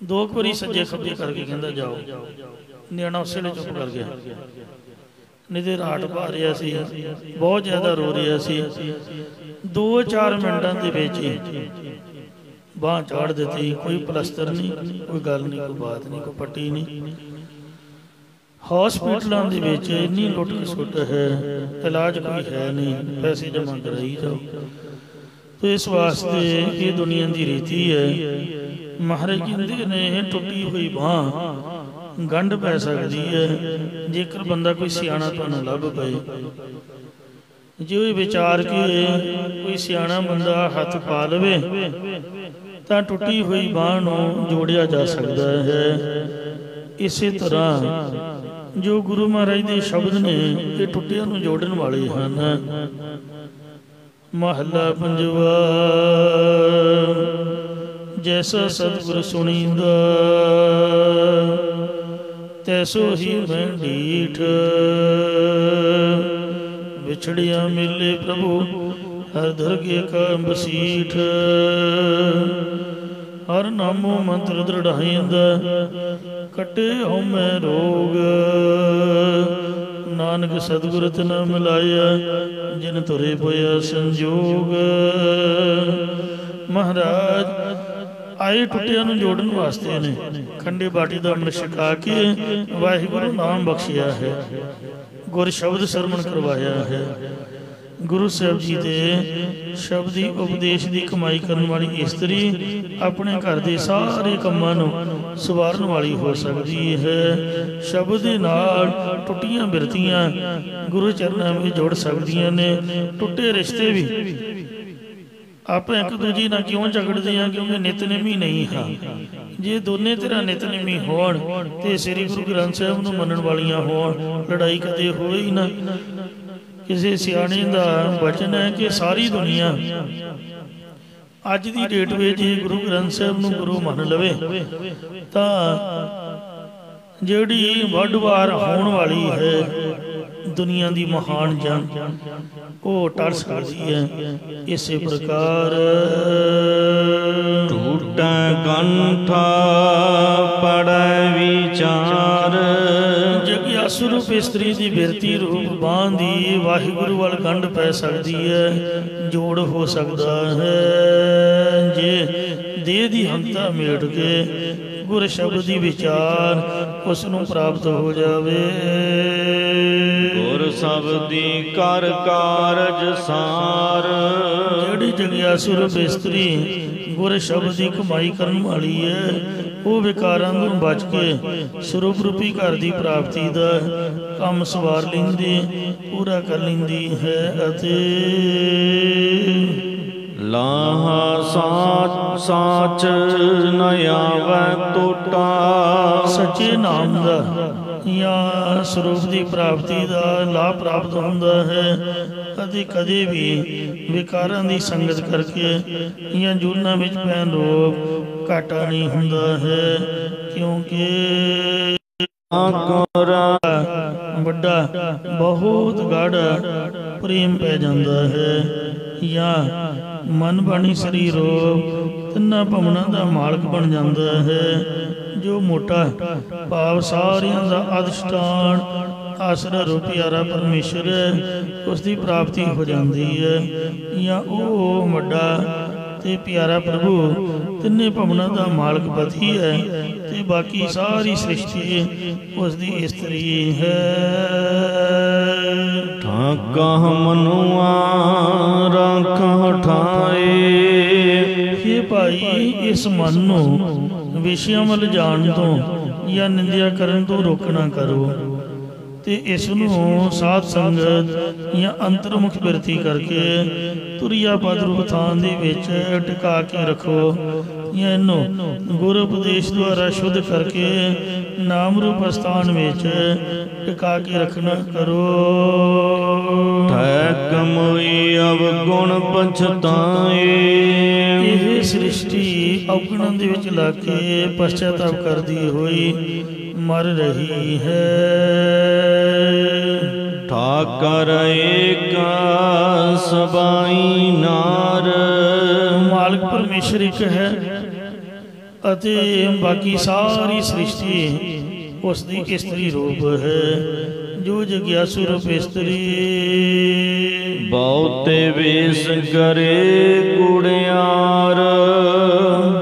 2 ਵਾਰੀ ਸੱਜੇ ਖੱਬੇ ਕਰਕੇ ਕਹਿੰਦਾ ਜਾਓ। ਨਿਆਣਾ ਉਸੇ ਵੇਲੇ ਚੁੱਪ ਕਰ ਗਿਆ। ਨਹੀਂ ਤੇ ਰਾਟ ਪਾ ਰਿਹਾ ਸੀ, ਬਹੁਤ ਜ਼ਿਆਦਾ ਰੋ ਰਿਹਾ ਸੀ। 2-4 ਮਿੰਟਾਂ ਦੇ ਵਿੱਚ ਬਾਂਹ ਚਾੜ ਦਿੱਤੀ। ਕੋਈ ਪਲਸਤਰ ਨਹੀਂ, ਕੋਈ ਗੱਲ ਨਹੀਂ, ਕੋਈ ਬਾਤ ਨਹੀਂ, ਕੋਈ ਪੱਟੀ ਨਹੀਂ। ਹਸਪੀਟਲਾਂ ਦੇ ਵਿੱਚ ਇੰਨੀ ਲੁੱਟ ਖਸੁੱਟ ਹੈ, ਇਲਾਜ ਕੋਈ ਹੈ ਨਹੀਂ, ਪੈਸੇ ਜਮ੍ਹਾਂ ਕਰਾਈ ਜਾਓ। ਤੇ ਇਸ ਵਾਸਤੇ ਇਹ ਦੁਨੀਆ ਦੀ ਰੀਤੀ ਹੈ। ਮਹਾਰਾਜ ਕਹਿੰਦੇ ਨੇ ਟੁੱਟੀ ਹੋਈ ਬਾਂਹ ਗੰਢ ਪੈ ਸਕਦੀ ਹੈ ਜੇਕਰ ਬੰਦਾ ਕੋਈ ਸਿਆਣਾ ਤੁਹਾਨੂੰ ਲੱਭ ਪਏ। ਜੇ ਉਹ ਵਿਚਾਰ ਕੇ ਕੋਈ ਸਿਆਣਾ ਬੰਦਾ ਹੱਥ ਪਾ ਲਵੇ ਤਾਂ ਟੁੱਟੀ ਹੋਈ ਬਾਂਹ ਨੂੰ ਜੋੜਿਆ ਜਾ ਸਕਦਾ ਹੈ। ਇਸੇ ਤਰ੍ਹਾਂ ਜੋ ਗੁਰੂ ਮਹਾਰਾਜ ਦੇ ਸ਼ਬਦ ਨੇ ਇਹ ਟੁੱਟਿਆਂ ਨੂੰ ਜੋੜਨ ਵਾਲੇ ਹਨ। ਮਹੱਲਾ ਪੰਜਵਾ। ਜੈਸਾ ਸਤਿਗੁਰ ਸੁਣੀਂਦਾ ਤੈਸੋ ਹੀ ਮੈਂ ਢੀਠ, ਵਿਛੜਿਆ ਮਿਲੇ ਪ੍ਰਭੂ ਹਰ ਦਰਗੇ ਕਾ ਬਸੀਠ। ਹਰ ਨਾਮੋ ਮੰਤਰ ਦ੍ਰਿੜਾਇਂਦਾ ਕੱਟੇ ਹਉਮੈ ਰੋਗ। ਨਾਨਕ ਸਤਿਗੁਰ ਤਿਨ ਮਿਲਾਇਆ ਜਿਨ ਤੁਰੇ ਪਇਆ ਸੰਜੋਗ। ਮਹਾਰਾਜ ਆਏ ਟੁੱਟਿਆਂ ਨੂੰ ਜੋੜਨ ਵਾਸਤੇ ਨੇ ਖੰਡੇ ਬਾਟੀ ਦਾ ਅੰਮ੍ਰਿਤ ਛਕਾ ਕੇ ਵਾਹਿਗੁਰੂ ਨਾਮ ਬਖਸ਼ਿਆ ਹੈ, ਗੁਰ ਸ਼ਬਦ ਸਰਵਣ ਕਰਵਾਇਆ ਹੈ। ਗੁਰੂ ਸਾਹਿਬ ਜੀ ਦੇ ਸ਼ਬਦੀ ਉਪਦੇਸ਼ ਦੀ ਕਮਾਈ ਕਰਨ ਵਾਲੀ ਇਸਤਰੀ ਆਪਣੇ ਘਰ ਦੇ ਸਾਰੇ ਕੰਮਾਂ ਨੂੰ ਸਵਾਰਨ ਵਾਲੀ ਹੋ ਸਕਦੀ ਹੈ। ਸ਼ਬਦ ਦੇ ਨਾਲ ਟੁੱਟੀਆਂ ਬਿਰਤੀਆਂ ਗੁਰੂ ਚਰਨਾਂ ਵਿੱਚ ਜੋੜ ਸਕਦੀਆਂ ਨੇ। ਟੁੱਟੇ ਰਿਸ਼ਤੇ ਵੀ ਆਪਾਂ ਇੱਕ ਦੂਜੀ ਨਾਲ ਕਿਉਂ ਝਗੜਦੇ ਹਾਂ? ਕਿਉਂਕਿ ਨਿਤਨੇਮੀ ਨਹੀਂ ਹਾਂ। ਜੇ ਦੋਨੇ ਤਰ੍ਹਾਂ ਨਿਤਨੇਮੀ ਹੋਣ ਤੇ ਸ੍ਰੀ ਗੁਰੂ ਗ੍ਰੰਥ ਸਾਹਿਬ ਨੂੰ ਮੰਨਣ ਵਾਲੀਆਂ ਹੋਣ, ਲੜਾਈ ਕਦੇ ਹੋਵੇ ਹੀ ਨਾ। ਕਿਸੇ ਸਿਆਣੇ ਦਾ ਵਚਨ ਹੈ ਕਿ ਸਾਰੀ ਦੁਨੀਆ ਅੱਜ ਦੀ ਡੇਟ ਵਿੱਚ ਜੇ ਗੁਰੂ ਗ੍ਰੰਥ ਸਾਹਿਬ ਨੂੰ ਗੁਰੂ ਮੰਨ ਲਵੇ ਤਾਂ ਜਿਹੜੀ ਵੱਡ ਵਾਰ ਹੋਣ ਵਾਲੀ ਹੈ ਦੁਨੀਆ ਦੀ ਮਹਾਨ ਜੰਗ ਉਹ ਟਲ ਸਕਦੀ ਹੈ। ਇਸੇ ਪ੍ਰਕਾਰ ਟੂਟੈ ਕੰਠਾ ਪੜੈ ਵਿਚਾਰ, ਜਗਿਆਸੂ ਰੂਪ ਇਸਤਰੀ ਦੀ ਬਿਰਤੀ ਰੂਪ ਬਾਂਹ ਦੀ ਵਾਹਿਗੁਰੂ ਵੱਲ ਗੰਢ ਪੈ ਸਕਦੀ ਹੈ, ਜੋੜ ਹੋ ਸਕਦਾ ਹੈ ਜੇ ਦੇਹ ਦੀ ਹੰਤਾ ਮੇਟ ਕੇ ਗੁਰ ਸ਼ਬਦ ਦੀ ਵਿਚਾਰ ਉਸ ਨੂੰ ਪ੍ਰਾਪਤ ਹੋ ਜਾਵੇ। ਗੁਰ ਸ਼ਬਦੀ ਕਰ ਕਾਰਜ ਸਾਰ, ਜਿਹੜੀ ਜਗਿਆਸੂ ਰੂਪ ਇਸਤਰੀ ਗੁਰ ਸ਼ਬਦ ਦੀ ਕਮਾਈ ਕਰਨ ਵਾਲੀ ਹੈ ਉਹ ਵਿਕਾਰਾਂ ਤੋਂ ਬਚ ਕੇ ਸਰੂਪ ਰੂਪੀ ਘਰ ਦੀ ਪ੍ਰਾਪਤੀ ਦਾ ਕੰਮ ਸਵਾਰ ਲੈਂਦੀ, ਪੂਰਾ ਕਰ ਲੈਂਦੀ ਹੈ ਅਤੇ ਲਾਹਾ ਸਾਚ ਨ ਆਵੈ ਟੋਟਾ, ਸੱਚੇ ਨਾਮ ਦਾ ਜਾਂ ਸਰੂਪ ਦੀ ਪ੍ਰਾਪਤੀ ਦਾ ਲਾਭ ਪ੍ਰਾਪਤ ਹੁੰਦਾ ਹੈ ਅਤੇ ਕਦੇ ਵੀ ਵਿਕਾਰਾਂ ਦੀ ਸੰਗਤ ਕਰਕੇ ਜਾਂ ਜੁਰਨਾਂ ਵਿੱਚ ਪੈਣ ਰੋਗ ਘਾਟਾ ਨਹੀਂ ਹੁੰਦਾ ਹੈ, ਕਿਉਂਕਿ ਵੱਡਾ ਬਹੁਤ ਗਾੜਾ ਪ੍ਰੇਮ ਪੈ ਜਾਂਦਾ ਹੈ ਜਾਂ ਮਨ ਬਾਣੀ ਸਰੀਰ ਤਿੰਨਾਂ ਭਵਨਾਂ ਦਾ ਮਾਲਕ ਬਣ ਜਾਂਦਾ ਹੈ। ਜੋ ਮੋਟਾ ਭਾਵ ਸਾਰਿਆਂ ਦਾ ਅਧਿਸ਼ਠਾਨ ਆਸਰਾ ਰੂਪ ਪਿਆਰਾ ਪਰਮੇਸ਼ਰ ਹੈ ਉਸ ਦੀ ਪ੍ਰਾਪਤੀ ਹੋ ਜਾਂਦੀ ਹੈ, ਜਾਂ ਉਹ ਵੱਡਾ ਤੇ ਪਿਆਰਾ ਪ੍ਰਭੂ ਤਿੰਨੇ ਭਵਨਾਂ ਦਾ ਮਾਲਕ ਪਤੀ ਹੈ ਤੇ ਬਾਕੀ ਸਾਰੀ ਸ੍ਰਿਸ਼ਟੀ ਉਸ ਦੀ ਇਸਤਰੀ ਹੈ। ਠਾਕਾ ਮਨੁਆ ਰੱਖ ਠਾਏ, ਇਹ ਭਾਈ ਇਸ ਮਨ ਨੂੰ ਵਿਸ਼ਿਆਂ ਵੱਲ ਜਾਣ ਤੋਂ ਜਾਂ ਨਿੰਦਿਆ ਕਰਨ ਤੋਂ ਰੋਕਣਾ ਕਰੋ ਤੇ ਇਸ ਨੂੰ ਸਾਧ ਸੰਗਤ ਜਾਂ ਅੰਤਰਮੁਖ ਬਿਰਤੀ ਕਰਕੇ ਤੁਰਿਆ ਪਦ ਰੂਪ ਥਾਂ ਦੇ ਵਿੱਚ ਟਿਕਾ ਕੇ ਰੱਖੋ, ਜਾਂ ਇਹਨੂੰ ਗੁਰੂ ਉਪਦੇਸ਼ ਦੁਆਰਾ ਸ਼ੁੱਧ ਕਰਕੇ ਨਾਮ ਰੂਪ ਸਥਾਨ ਵਿੱਚ ਟਿਕਾ ਕੇ ਰੱਖਣਾ ਕਰੋ। ਠੈਕ ਮੋਈ ਅਵਗੁਣ ਪਛਤਾਏ, ਇਹ ਸ੍ਰਿਸ਼ਟੀ ਔਗਣਾਂ ਦੇ ਵਿੱਚ ਲੱਗ ਕੇ ਪਛਤਾਪ ਕਰਦੀ ਹੋਈ ਮਰ ਰਹੀ ਹੈ। ਠਾਕਰ ਏਕ ਸਬਾਈ ਨਾਰ, ਮਾਲਕ ਪਰਮੇਸ਼ਰ ਇੱਕ ਹੈ ਅਤੇ ਬਾਕੀ ਸਾਰੀ ਸ੍ਰਿਸ਼ਟੀ ਉਸ ਦੀ ਇਸਤਰੀ ਰੂਪ ਹੈ। ਜੋ ਜਗਿਆਸੂ ਰੂਪ ਇਸਤਰੀ ਬਹੁਤੇ ਵੇਸ ਕਰੇ ਕੁੜਿਆਰ,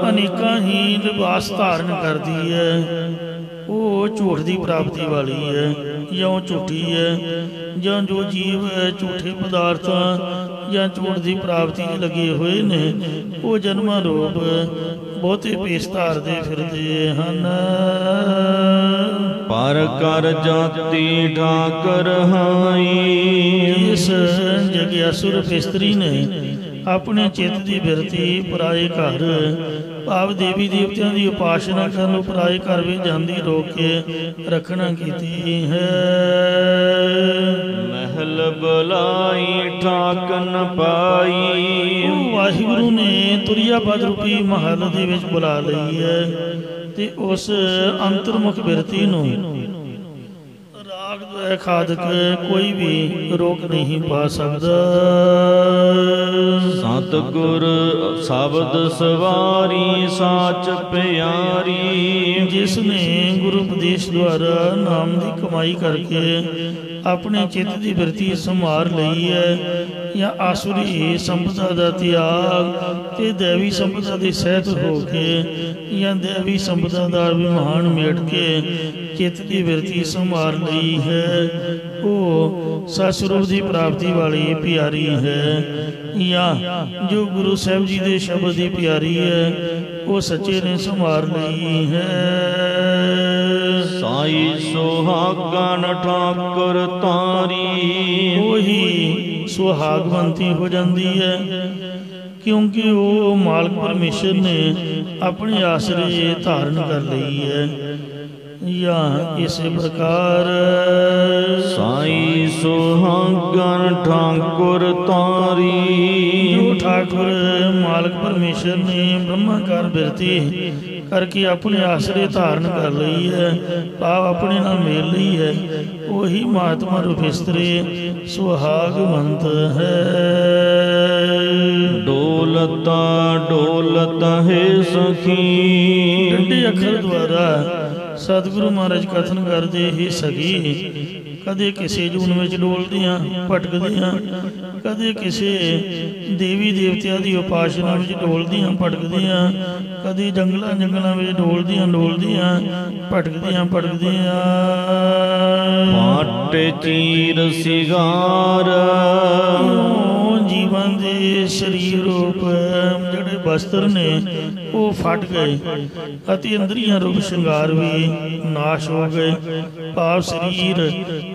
ਅਨੇਕਾਂ ਹੀ ਲਿਬਾਸ ਧਾਰਨ ਕਰਦੀ ਹੈ, ਉਹ ਝੂਠ ਦੀ ਪ੍ਰਾਪਤੀ ਵਾਲੀ ਹੈ ਜਾਂ ਉਹ ਝੂਠੀ ਹੈ, ਜਾਂ ਜੋ ਜੀਵ ਝੂਠੇ ਪਦਾਰਥਾਂ ਜਾਂ ਝੂਠ ਦੀ ਪ੍ਰਾਪਤੀ 'ਚ ਲੱਗੇ ਹੋਏ ਨੇ ਉਹ ਜਨਮਾਂ ਰੂਪ ਬਹੁਤੇ ਭੇਸ ਧਾਰਦੇ ਫਿਰਦੇ ਹਨ। ਪਰ ਕਰ ਜਾਤੀ ਠਾਕਰ ਹਾਈ, ਇਸ ਜਗਿਆਸੂ ਰੂਪ ਇਸਤਰੀ ਨੇ ਆਪਣੇ ਚਿੱਤ ਦੀ ਬਿਰਤੀ ਪਰਾਏ ਘਰ ਭਾਵ ਦੇਵੀ ਦੇਵਤਿਆਂ ਦੀ ਉਪਾਸਨਾ ਕਰਨ ਨੂੰ ਪਰਾਏ ਘਰ ਵਿੱਚ ਜਾਂਦੀ ਰੋਕ ਕੇ ਰੱਖਣਾ ਕੀਤੀ ਹੈ। ਮਹਿਲ ਬੁਲਾਈ ਠਾਕ ਨ ਪਾਈ, ਵਾਹਿਗੁਰੂ ਨੇ ਤੁਰਿਆ ਪਦ ਰੂਪੀ ਮਹਲ ਦੇ ਵਿੱਚ ਬੁਲਾ ਲਈ ਹੈ ਤੇ ਉਸ ਅੰਤਰਮੁਖ ਬਿਰਤੀ ਨੂੰ ਰਾਗ ਦੁਆਇ ਖਾਦਕ ਕੋਈ ਵੀ ਰੋਕ ਨਹੀਂ ਪਾ ਸਕਦਾ। ਸਤਿਗੁਰ ਸ਼ਬਦ ਸਵਾਰੀ ਸਾਚ ਪਿਆਰੀ, ਜਿਸ ਨੇ ਗੁਰੂ ਉਪਦੇਸ਼ ਦੁਆਰਾ ਨਾਮ ਦੀ ਕਮਾਈ ਕਰਕੇ ਆਪਣੇ ਚਿੱਤ ਦੀ ਬਿਰਤੀ ਸੰਭਾਲ ਲਈ ਹੈ, ਜਾਂ ਆਸੁਰੀ ਸੰਪਦਾ ਦਾ ਤਿਆਗ ਤੇ ਦੇਵੀ ਸੰਪਦਾ ਦੇ ਸਹਿਤ ਹੋ ਕੇ ਜਾਂ ਦੇਵੀ ਸੰਪਦਾ ਦਾ ਅਭਿਮਾਨ ਮੇਟ ਕੇ ਚਿੱਤ ਦੀ ਬਿਰਤੀ ਸੰਭਾਲ ਲਈ ਹੈ, ਉਹ ਸਤਿਸਰੂਪ ਦੀ ਪ੍ਰਾਪਤੀ ਵਾਲੀ ਪਿਆਰੀ ਹੈ। ਜਾਂ ਜੋ ਗੁਰੂ ਸਾਹਿਬ ਜੀ ਦੇ ਸ਼ਬਦ ਦੀ ਪਿਆਰੀ ਹੈ ਉਹ ਸੱਚੇ ਨੇ ਸੰਭਾਲ ਲਈ ਹੈ। ਸਾਈ ਸੁਹਾਗਨ ਠਾਕੁਰ ਤਾਰੀ, ਉਹੀ ਸੁਹਾਗਵੰਤੀ ਹੋ ਜਾਂਦੀ ਹੈ ਕਿਉਂਕਿ ਉਹ ਮਾਲਕ ਪਰਮੇਸ਼ਰ ਨੇ ਆਪਣੇ ਆਸਰੇ ਧਾਰਨ ਕਰ ਲਈ ਹੈ। या इस प्रकार साई सुहागन ठाकुर तारी। जो ठाकुर मालक परमेश्वर ने ब्रह्माकार बिरती करके अपने आसरे धारण कर ली है, भाव अपने नाल मेल ली है, वही महात्मा रूप इस्त्री सुहागवंत है। डोलता डोलता है सखी। डंडे अखर द्वारा सतगुरु महाराज कथन करते ही सखी, कदे किसी जून में डोलदियां भटकदियां, कदे किसी देवी देवतिया की उपासना में डोलदियां भटकदियां, कदे जंगलों जंगलों में डोलदियां भटकदियां भटकदियां। पाट चीर सिगार जीवन के शरीर रूप जिहड़े वस्त्र ने वो फट गए, अति इंद्रियां रूप श्रृंगार भी नाश हो गए, भाव शरीर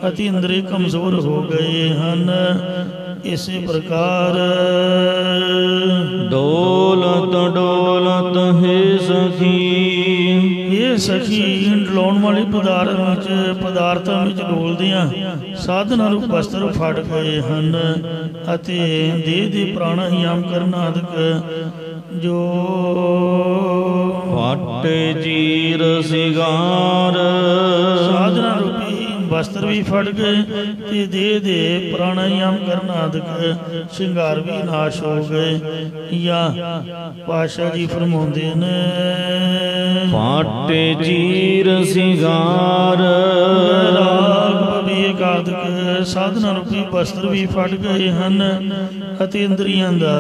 अति इंद्रिय कमजोर हो गए हैं। इसी प्रकार डोलत डोलत है सखी। ये सखी डलाउण वाले पदार्थों में डोलदियां साधना रूप वस्त्र फट गए हैं, अते देह दे प्राणायाम करना आदਿਕ जो फट चीर सिगार। साधना रूपी वस्त्र भी फट गए ते देह दे प्राणायाम करना आदਿਕ श्रृंगार भी नाश हो गए। या पाशाह जी फरमाउंदे ने फट चीर सिगार। राग विवेक आदਿਕ साधना रूपी वस्त्र भी फट गए हैं, अति इंद्रियां दा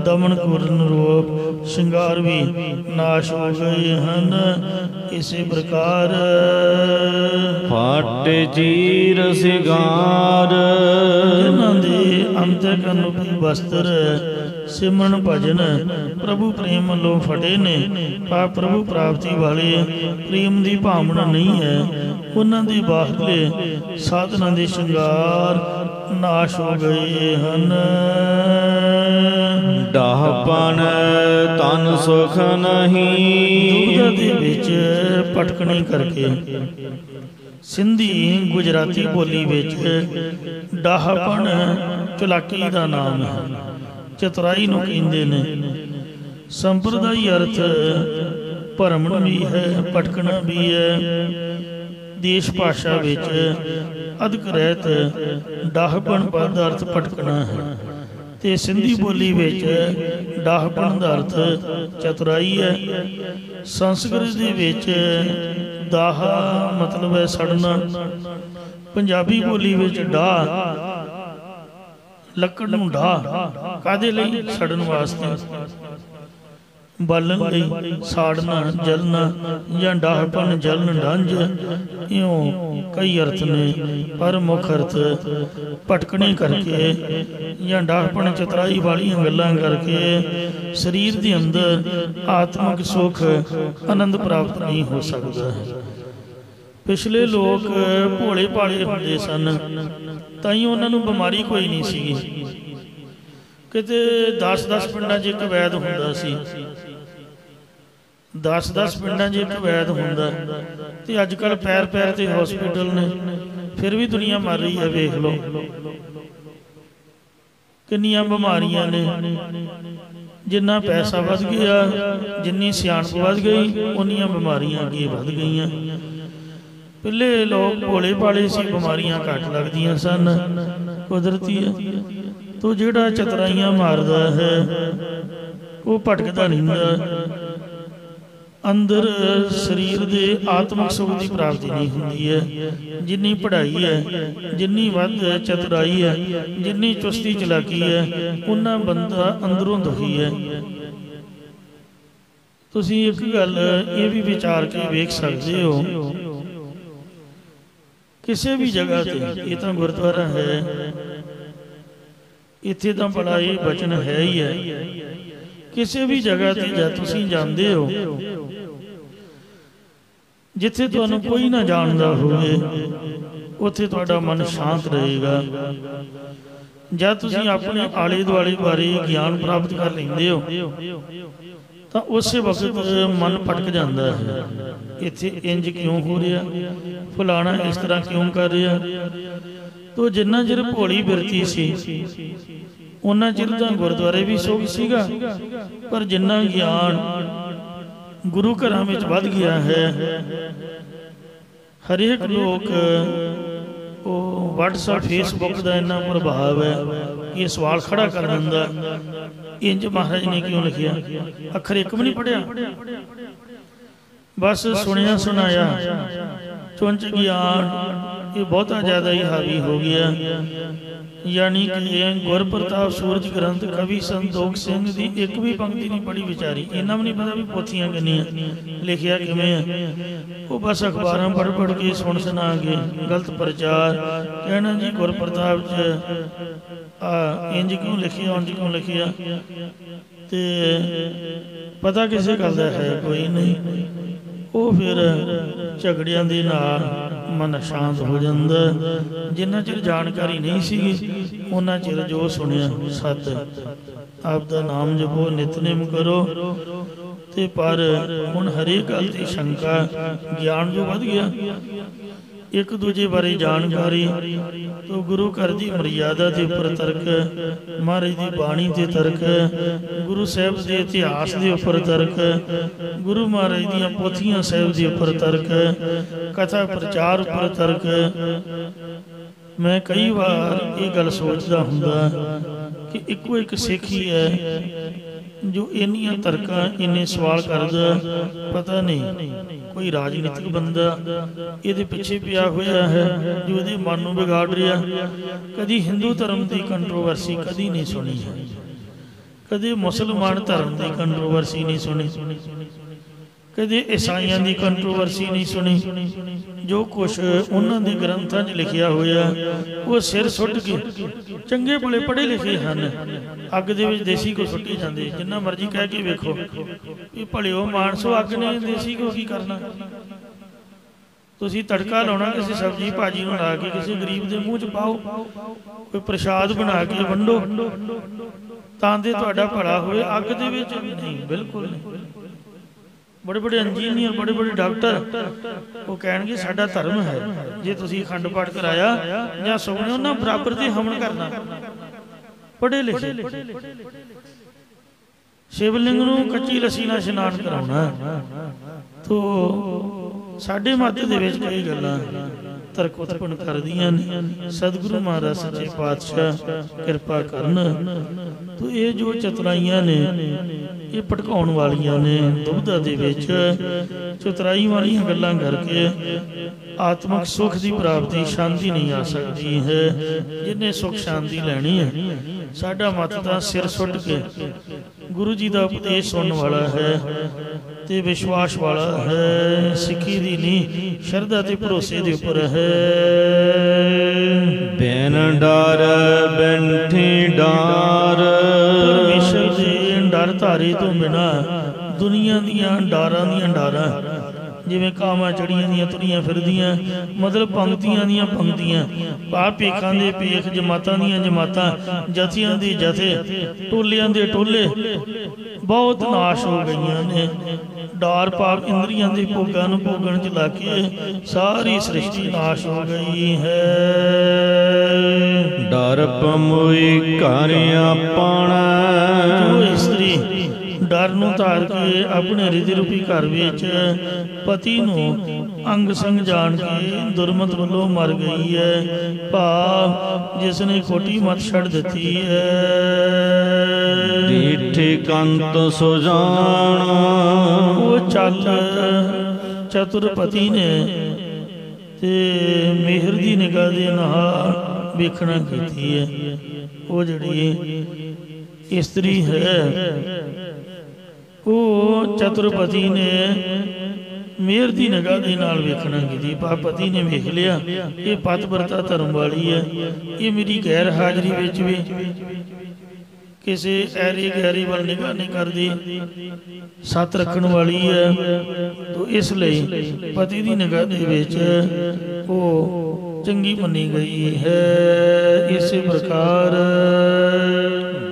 दमन कुरन रूप श्रृंगार भी नाश हो गए हैं। इसी प्रकार फट चीर सिगार। जिन्हां दे अंतःकरण रूपी वस्त्र सिमरन भजन प्रभु प्रेम वालों फटे ने, पर प्रभु प्राप्ति वाले प्रेम की भावना नहीं है, उन्हां दे बाहरले साधना दे श्रृंगार नाश हो गए हैं। डाहपन तन सुख नहीं। दुविधा दे विच भटकने करके सिंधी गुजराती बोली विच डाहपन चलाकी का नाम है, चतुराई नूं कहंदे ने। संप्रदायी अर्थ भरमण भी है, भटकना भी है। देश भाषा विच अधक रहत डाहपन पद अर्थ भटकना है, ते सिंधी बोली विच डाहपन दा अर्थ चतुराई है। संस्कृत दे विच दाहा मतलब है सड़ना। पंजाबी बोली विच डाह लकड़ नूं डाह कादे लई सड़न वास्ते, बालन लई साड़ना जलना या डाहपन जलन डंज इयों कई अर्थ ने, पर मुख अर्थ भटकने करके या डाहपन चतराई वाली गल्लां करके शरीर के अंदर आत्मक सुख आनंद प्राप्त नहीं हो सकता है। पिछले लोग भोले भाले होंदे सन, ताई उन्हां नूं बीमारी कोई नहीं सी। किते 10-10 पिंडां 'च एक वैद हुंदा सी, 10-10 पिंडां 'च एक वैद हुंदा, ते अजकल पैर पैर ते हॉस्पिटल ने, फिर भी दुनिया मर रही है। वेख लो किन्नियां बीमारियां ने। जिन्ना पैसा वध गया, जिन्नी सियाणप वध गई, उन्नियां बीमारियां अगे वध गईयां। पहले लोग भोले भाले सी, बीमारियां घट लगदियां सन, कुदरती है। तो जिहड़ा चतराइयां मारदा है वो भटकदा नहीं हुंदा, अंदर शरीर दे आत्मक सुख की प्राप्ति नहीं होंदी है। जिन्नी पढ़ाई है, जिन्नी वध चतुराई है, जिन्नी चुस्ती चलाकी है, उन्ना बंदा अंदरों दुखी है। तुसीं एक गल ये भी विचार के वेख सकते हो, किसी भी जगह ते, ये तो गुरुद्वारा है, इत्थे तो बड़ा ये वचन है ही है। किसी भी जगह ते जा तुसीं जांदे हो, जिथे तुहानूं कोई ना जानदा होवे, उत्थे तुहाडा मन शांत रहेगा। जब तुसीं अपने आले दुआले बारे ज्ञान प्राप्त कर लैंदे हो, ਤਾਂ ਉਸੇ ਵਕਤ ਮਨ ਭਟਕ ਜਾਂਦਾ ਹੈ, ਇੱਥੇ ਇੰਜ ਕਿਉਂ ਹੋ ਰਿਹਾ, ਫਲਾਣਾ ਇਸ ਤਰ੍ਹਾਂ ਕਿਉਂ ਕਰ ਰਿਹਾ। ਤੋ ਜਿੰਨਾ ਚਿਰ ਭੋਲੀ ਬਿਰਤੀ ਸੀ ਉਹਨਾਂ ਚਿਰ ਤਾਂ ਗੁਰਦੁਆਰੇ ਵੀ ਸੁੱਖ ਸੀਗਾ, ਪਰ ਜਿੰਨਾ ਗਿਆਨ ਗੁਰੂ ਘਰਾਂ ਵਿੱਚ ਵੱਧ ਗਿਆ ਹੈ, ਹਰੇਕ ਲੋਕ ਉਹ WhatsApp Facebook ਦਾ ਇੰਨਾ ਪ੍ਰਭਾਵ ਹੈ ਕਿ ਇਹ ਸਵਾਲ ਖੜਾ ਕਰ ਦਿੰਦਾ, ਇੰਜ ਮਹਾਰਾਜ ਨੇ ਕਿਉਂ ਲਿਖਿਆ, ਅੱਖਰ ਇੱਕ ਵੀ ਨਹੀਂ ਪੜਿਆ, ਬਸ ਸੁਣਿਆ ਸੁਣਾਇਆ ਚੁੰਚ ਗਿਆਨ ਇਹ ਬਹੁਤਾ ਜ਼ਿਆਦਾ ਹੀ ਹਾਵੀ ਹੋ ਗਿਆ। यानी कि गुर प्रताप सूरज ग्रंथ कवि संतोख सिंह दी एक भी पंक्ति नहीं पढ़ी विचारी, इन्ना भी नहीं पता भी पोथियां किनियां लिखिया किवें है, वो बस अखबारां पढ़ पढ़ के सुन सुना के गलत प्रचार कहना जी गुर प्रताप च इंज क्यों लिखिया उंज क्यों लिखिया, ते पता किसी गल दा है कोई नहीं। वो फिर झगड़ियां दे नाल मन शांत हो जाता, जिन्ना चिर जानकारी नहीं सी उन्ना चिर जो सुनिया सत, आपदा नाम जपो नितनेम करो। ते पर हुण हरेक गल दी शंका, ज्ञान जो वध गया, एक दूजे बारे जानकारी, तो गुरु घर की मर्यादा के उपर तर्क, महाराज की बाणी से तर्क, गुरु साहब के इतिहास के उपर तर्क, गुरु महाराज दी पोथियां साहब के उपर तर्क, कथा प्रचार उपर तर्क। मैं कई बार ये गल सोचता हुंदा कि इको एक सिख ही है जो इन्नियां तर्कां इन्ने सवाल करदा, पता नहीं कोई राजनीतिक बंदा ये पिछे पिया होया है जो ये मन नूं बिगाड़ रहा। कदी हिंदू धर्म की कंट्रोवर्सी कदी नहीं सुनी है, कदी मुसलमान धर्म की कंट्रोवर्सी नहीं सुनी, कदी ईसाइयां की कंट्रोवर्सी नहीं सुनी। जो कुछ उन्होंने ग्रंथों च लिखिया होया वो सिर सुट के चंगे भले पढ़े लिखे हैं अग दे विच देसी को सुट्टी जाते, जिन्ना मर्जी कह के वेखो भी भलिओ मानसो अग ने देसी को की करना, तुसीं तड़का लाउणा किसी सब्जी भाजी नूं ला के किसी गरीब के मूँह च पाओ, कोई प्रसाद बना के वंडो तां दे तुहाडा भला होए, अग दे विच नहीं, बिल्कुल नहीं। बड़े बड़े इंजीनियर बड़े बड़े डॉक्टर वो कहेंगे साडा धर्म है, जे तुसीं अखंड पाठ कराया जां सुखने उन्हां बराबर ते हमन करना, पढ़े लिखे शिवलिंग नूं कच्ची लस्सी नाल इशनान कराउणा। तो साडे मत दे विच कई गल्लां तर्क उत्पन्न करदियां ने, सतगुरु महाराज सच्चे पातशाह कृपा करन। तो ये जो चतुराइयां ने ये भटकाउण वालियां ने, दुविधा दे विच चतुराई वालियां गल्लां करके आत्मक सुख की प्राप्ति शांति नहीं आ सकती है। जिन्हें सुख शांति लैनी है साडा मत तां सिर सुट के गुरु जी का उपदेश सुनने वाला है ते विश्वास वाला है, सिक्खी दी नहीं शरधा ते भरोसे दे उपर है। बिन डर बैठी डार, परमेश्वर दे डर धारे तो बिना दुनिया दियां डारां दियां डारां जिवें कावां चढ़ियां दियां तुरियां फिरदियां, मतलब पंक्तियां दियां पंक्तियां, पाप पेखां दे पेख, जमातां दियां जमातां, जथियां दे जथे, टोलियां दे टोले बहुत नाश हो गईयां ने। डार पाप इंद्रियां दे भोगां नूं भोगण च ला के सारी सृष्टि नाश हो गई है। डर पमोई घर आपणा, जो स्त्री डर नूं धार के अपने हृदय रूपी घर विच पति नूं अंग संग जान के दुरमत वल्लों मर गई है, भाव जिसने खोटी मत छड़ दी है। डीठे कंत सुजाना, वो चल चतुरपति ने ते मेहर दी निगाह दे नाल वेखना कीती है। वो जिहड़ी स्त्री है वो चतुरपति ने मेहर की निगाह के नाल वेखना की, पति ने वेख लिया ये पतव्रता धर्म वाली है, ये मेरी गैर हाजरी विच भी किसी ऐरी गहरी वाल निगाह नहीं करती, सत रखण वाली है। तो इसलिए पति की निगाह दे विच वो चंगी मनी गई है। इस प्रकार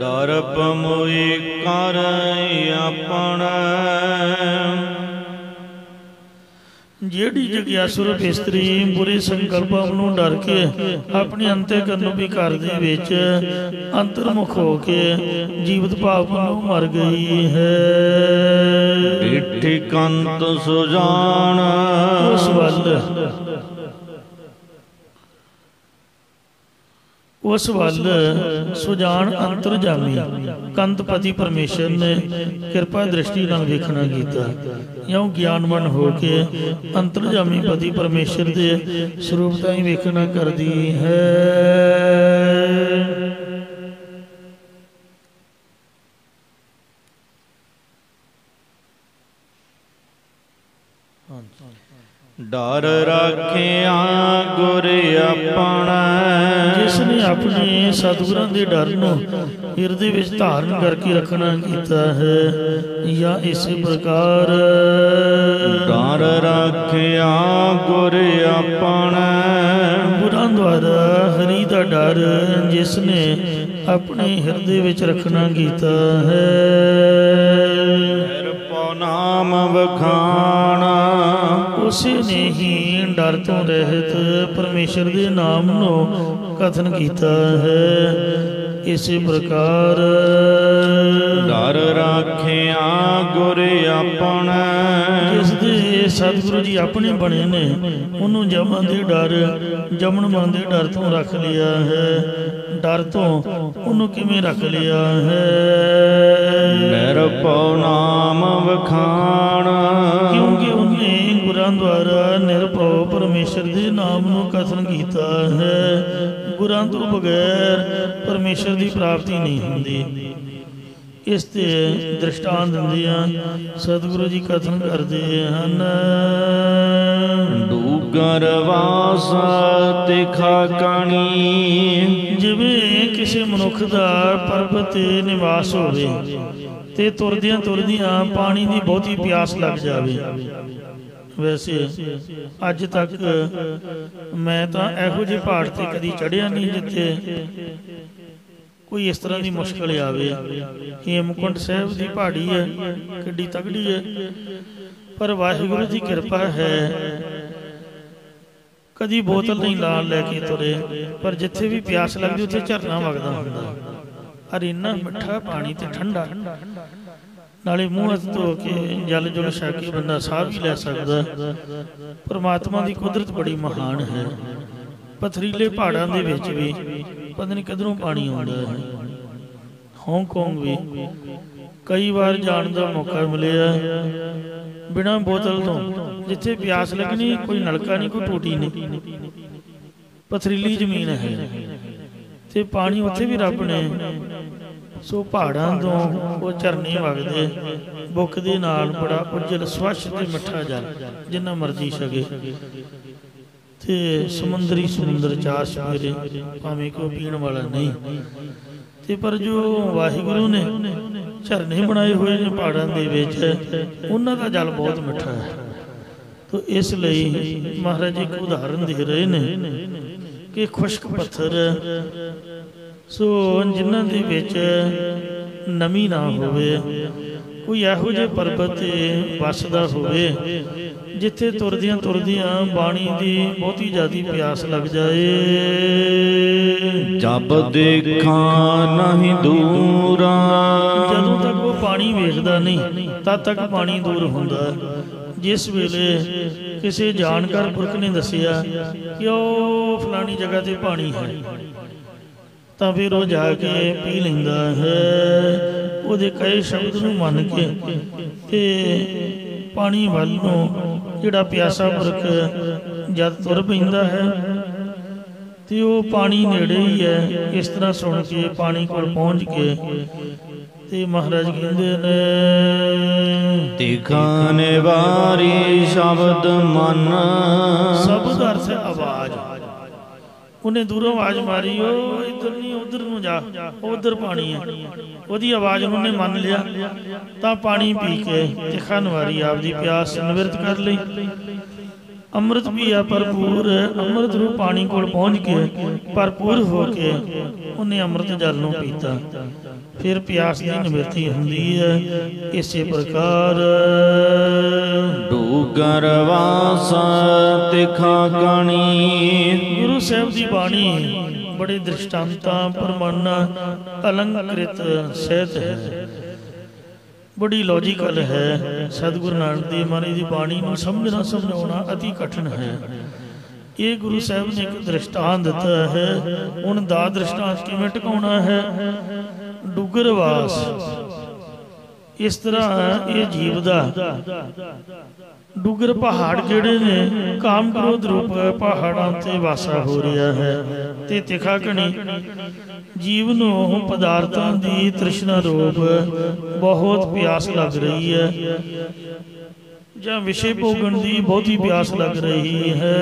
डर पमोई कर ਆਪਣਾ। ਜਿਹੜੀ ਜਗਿਆਸੁਰ ਇਸਤਰੀ ਬੁਰੇ ਸੰਕਲਪਾਂ ਨੂੰ ਡਰ ਕੇ ਆਪਣੇ ਅੰਤःਕਰਨ ਵੀ ਘਰ ਦੇ ਵਿੱਚ ਅੰਤਰਮੁਖ ਹੋ ਕੇ ਜੀਵਤ ਭਾਵ ਨੂੰ ਮਰ ਗਈ ਹੈ। ਡਿਠੀ ਕੰਤ ਸੁਜਾਨ ਉਸ ਵੱਲ ਸੁਜਾਨ ਅੰਤਰਜਾਮੀ ਕੰਤਪਤੀ ਪਰਮੇਸ਼ਰ ਨੇ ਕਿਰਪਾ ਦ੍ਰਿਸ਼ਟੀ ਨਾਲ ਵੇਖਣਾ ਕੀਤਾ। ਇਉਂ ਗਿਆਨਵਾਨ ਹੋ ਕੇ ਅੰਤਰਜਾਮੀ ਪਤੀ ਪਰਮੇਸ਼ਰ ਦੇ ਸਰੂਪ ਤਾਂ ਹੀ ਵੇਖਣਾ ਕਰਦੀ ਹੈ। ਡਰ ਰਾਖਿਆ ਗੁਰ ਆਪਣਾ। ਜਿਸ ਨੇ ਆਪਣੇ ਸਤਿਗੁਰਾਂ ਦੇ ਡਰ ਨੂੰ ਹਿਰਦੇ ਵਿੱਚ ਧਾਰਨ ਕਰਕੇ ਰੱਖਣਾ ਕੀਤਾ ਹੈ। ਜਾਂ ਇਸੇ ਪ੍ਰਕਾਰ ਡਰ ਰਾਖਿਆ ਗੁਰ ਆਪਣਾ। ਗੁਰਾਂ ਦੁਆਰਾ ਹਰੀ ਦਾ ਡਰ ਜਿਸ ਨੇ ਆਪਣੇ ਹਿਰਦੇ ਵਿੱਚ ਰੱਖਣਾ ਕੀਤਾ ਹੈ। ਨਾਮ ਵਖਾਣਾ ਉਸੇ ਨੇ ਹੀ ਡਰ ਤੋਂ ਰਹਿਤ ਪਰਮੇਸ਼ਰ ਦੇ ਨਾਮ ਨੂੰ ਕਥਨ ਕੀਤਾ ਹੈ। ਇਸੇ ਪ੍ਰਕਾਰ ਡਰ ਰਾਖਿਆ ਗੁਰ ਆਪਣਾ। ਜਿਸ ਦੇ ਸਤਿਗੁਰੂ ਜੀ ਆਪਣੇ ਬਣੇ ਨੇ ਉਹਨੂੰ ਜਮਾਂ ਦੇ ਡਰ ਜਮਨ ਮਨ ਦੇ ਡਰ ਤੋਂ ਰੱਖ ਲਿਆ ਹੈ। ਡਰ ਤੋਂ ਉਹਨੂੰ ਕਿਵੇਂ ਰੱਖ ਲਿਆ ਹੈ? ਨਿਰਭਉ ਨਾਮ ਵਖਾਣਾ। ਕਿਉਂਕਿ ਉਹਨੇ ਗੁਰਾਂ ਦੁਆਰਾ ਨਿਰਭਉ ਪਰਮੇਸ਼ਰ ਦੇ ਨਾਮ ਨੂੰ ਕਥਨ ਕੀਤਾ ਹੈ। ਗੁਰਾਂ ਤੋਂ ਬਗੈਰ ਪਰਮੇਸ਼ਰ ਦੀ ਪ੍ਰਾਪਤੀ ਨਹੀਂ ਹੁੰਦੀ। ਇਸ ਤੇ ਦ੍ਰਿਸ਼ਟਾਂਤ ਦਿੰਦਿਆਂ ਸਤਿਗੁਰੂ ਜੀ ਕਥਨ ਕਰਦੇ ਹਨ। ਡੂਗਰ ਵਾਸ ਤਿਖਾ ਕਣੀ। ਜਿਵੇਂ ਕਿਸੇ ਮਨੁੱਖ ਦਾ ਪਰਬਤ ਤੇ ਨਿਵਾਸ ਹੋਵੇ ਤੇ ਤੁਰਦਿਆਂ ਤੁਰਦਿਆਂ ਪਾਣੀ ਦੀ ਬਹੁਤੀ ਪਿਆਸ ਲੱਗ ਜਾਵੇ। ਵੈਸੇ ਅੱਜ ਤੱਕ ਮੈਂ ਤਾਂ ਇਹੋ ਜਿਹੇ ਪਹਾੜ ਤੇ ਕਦੀ ਚੜ੍ਹਿਆ ਨਹੀਂ ਜਿੱਥੇ ਕੋਈ ਇਸ ਤਰ੍ਹਾਂ ਦੀ ਮੁਸ਼ਕਲ ਆਵੇ। ਹੇਮਕੁੰਟ ਸਾਹਿਬ ਦੀ ਪਹਾੜੀ ਹੈ, ਕਿੱਡੀ ਤਗੜੀ ਹੈ, ਪਰ ਵਾਹਿਗੁਰੂ ਦੀ ਕਿਰਪਾ ਹੈ ਕਦੀ ਬੋਤਲ ਨਹੀਂ ਨਾਲ ਲੈ ਕੇ ਤੁਰੇ, ਪਰ ਜਿੱਥੇ ਵੀ ਪਿਆਸ ਲੱਗਦੀ ਉੱਥੇ ਝਰਨਾ ਵਗਦਾ ਹੁੰਦਾ। ਅਰ ਇੰਨਾ ਮਿੱਠਾ ਪਾਣੀ ਤੇ ਠੰਡਾ, ਨਾਲੇ ਮੂੰਹ ਹੱਥ ਧੋ ਕੇ ਜਲ ਜੁਲ ਛਕ ਕੇ ਬੰਦਾ ਸਾਹ ਵੀ ਲੈ ਸਕਦਾ। ਪਰਮਾਤਮਾ ਦੀ ਕੁਦਰਤ ਬੜੀ ਮਹਾਨ ਹੈ। ਪਥਰੀਲੇ ਪਹਾੜਾਂ ਦੇ ਵਿੱਚ ਵੀ ਪਤਾ ਨਹੀਂ ਕਿੱਧਰੋਂ ਪਾਣੀ ਆਉਂਦਾ ਹੈ। ਹਾਂਗਕਾਂਗ ਵੀ ਕਈ ਵਾਰ ਜਾਣ ਦਾ ਮੌਕਾ ਮਿਲਿਆ ਬਿਨਾਂ ਬੋਤਲ ਤੋਂ। ਜਿੱਥੇ ਪਿਆਸ ਲੱਗਣੀ ਕੋਈ ਨਲਕਾ ਨਹੀਂ, ਕੋਈ ਟੂਟੀ ਨਹੀਂ, ਪਥਰੀਲੀ ਜ਼ਮੀਨ ਹੈ ਤੇ ਪਾਣੀ ਉੱਥੇ ਵੀ ਰੱਬ ਨੇ ਸੋ ਪਹਾੜਾਂ ਤੋਂ ਉਹ ਝਰਨੇ ਵਗਦੇ ਬੁੱਕ ਦੇ ਨਾਲ ਬੜਾ ਉਜਲ ਸਵੱਛ ਤੇ ਮਿੱਠਾ ਜਲ ਜਿੰਨਾ ਮਰਜ਼ੀ ਛਕੇ ਤੇ ਸਮੁੰਦਰ ਚਾਰ ਸਵੇਰੇ ਭਾਵੇਂ ਕੋਈ ਪੀਣ ਵਾਲਾ ਨਹੀਂ ਤੇ ਪਰ ਜੋ ਵਾਹਿਗੁਰੂ ਨੇ ਝਰਨੇ ਬਣਾਏ ਹੋਏ ਨੇ ਪਹਾੜਾਂ ਦੇ ਵਿੱਚ ਉਹਨਾਂ ਦਾ ਜਲ ਬਹੁਤ ਮਿੱਠਾ ਹੈ। ਤੋ ਇਸ ਲਈ ਮਹਾਰਾਜ ਇੱਕ ਉਦਾਹਰਨ ਦੇ ਰਹੇ ਨੇ ਕਿ ਖੁਸ਼ਕ ਪੱਥਰ ਸੋ ਜਿਨ੍ਹਾਂ ਦੇ ਵਿੱਚ ਨਮੀ ਨਾ ਹੋਵੇ, ਕੋਈ ਇਹੋ ਜਿਹੇ ਪਰਬਤ ਤੇ ਵੱਸਦਾ ਹੋਵੇ ਜਿੱਥੇ ਤੁਰਦਿਆਂ ਤੁਰਦਿਆਂ ਬਾਣੀ ਦੀ ਬਹੁਤੀ ਜ਼ਿਆਦੀ ਪਿਆਸ ਲੱਗ ਜਾਏ। ਜਬ ਦੇਖਾਂ ਨਹੀਂ ਦੂਰਾ। ਜਦੋਂ ਤੱਕ ਉਹ ਪਾਣੀ ਵੇਖਦਾ ਨਹੀਂ ਤਦ ਤੱਕ ਪਾਣੀ ਦੂਰ ਹੁੰਦਾ। ਜਿਸ ਵੇਲੇ ਕਿਸੇ ਜਾਣਕਾਰ ਪੁਰਖ ਨੇ ਦੱਸਿਆ ਕਿ ਉਹ ਫਲਾਣੀ ਜਗ੍ਹਾ ਤੇ ਪਾਣੀ ਹੈ ਤਾਂ ਫਿਰ ਉਹ ਜਾ ਕੇ ਪੀ ਲੈਂਦਾ ਹੈ। ਉਹਦੇ ਕਈ ਸ਼ਬਦ ਨੂੰ ਮੰਨ ਕੇ ਤੇ ਪਾਣੀ ਵੱਲ ਨੂੰ ਜਿਹੜਾ ਪਿਆਸਾ ਪੁਰਖ ਜਦ ਤੁਰ ਪੈਂਦਾ ਹੈ ਤੇ ਉਹ ਪਾਣੀ ਨੇੜੇ ਹੀ ਹੈ। ਇਸ ਤਰ੍ਹਾਂ ਸੁਣ ਕੇ ਪਾਣੀ ਕੋਲ ਪਹੁੰਚ ਕੇ ਤੇ ਮਹਾਰਾਜ ਕਹਿੰਦੇ ਨੇ ਤਿਖਾ ਨਿਵਾਰੀ ਸ਼ਬਦ ਮਨ। ਸ਼ਬਦ ਅਰਥ ਆਵਾਜ਼। ਉਹਨੇ ਦੂਰੋਂ ਆਵਾਜ਼ ਮਾਰੀ, ਉਹ ਇੱਧਰ ਨਹੀਂ ਉਧਰ ਨੂੰ ਜਾ, ਉਧਰ ਪਾਣੀ ਹੈ। ਉਹਦੀ ਆਵਾਜ਼ ਉਹਨੇ ਮੰਨ ਲਿਆ ਤਾਂ ਪਾਣੀ ਪੀ ਕੇ ਤਿਖਾ ਨਿਵਾਰੀ ਆਪਦੀ ਪਿਆਸ ਨਿਵਰਤ ਕਰ ਲਈ। ਅੰਮ੍ਰਿਤ ਪੀਆ ਭਰਪੂਰ। ਅੰਮ੍ਰਿਤ ਰੂਪ ਪਾਣੀ ਕੋਲ ਪਹੁੰਚ ਕੇ ਭਰਪੂਰ ਹੋ ਕੇ ਉਹਨੇ ਅੰਮ੍ਰਿਤ ਜਲ ਨੂੰ ਪੀਤਾ। फिर प्यास की निवृत्ति हुंदी है। इसे प्रकार डूगर वासा तिखा कणी। गुरु साहब की बाणी बड़े दृष्टांतां प्रमाणां अलंकृत सहित है, बड़ी लॉजिकल है। सतगुरु नानक देव महाराज की बाणी नूं समझना समझाउणा अति कठिन है। ये गुरु साहब ने एक दृष्टांत दिता है। हुण दा दृष्टांत किवें टिकाउणा है? डुगरवास इस तरह ये जीव दा डुगर पहाड़ जिहड़े ने काम क्रोध रूप पहाड़ां ते वासा हो रहा है, ते तिखा घनी जीव नूं पदार्थां दी तृष्णा रूप बहुत प्यास लग रही है, ਜਾਂ विषय भोगण की बहुत ही प्यास लग रही है।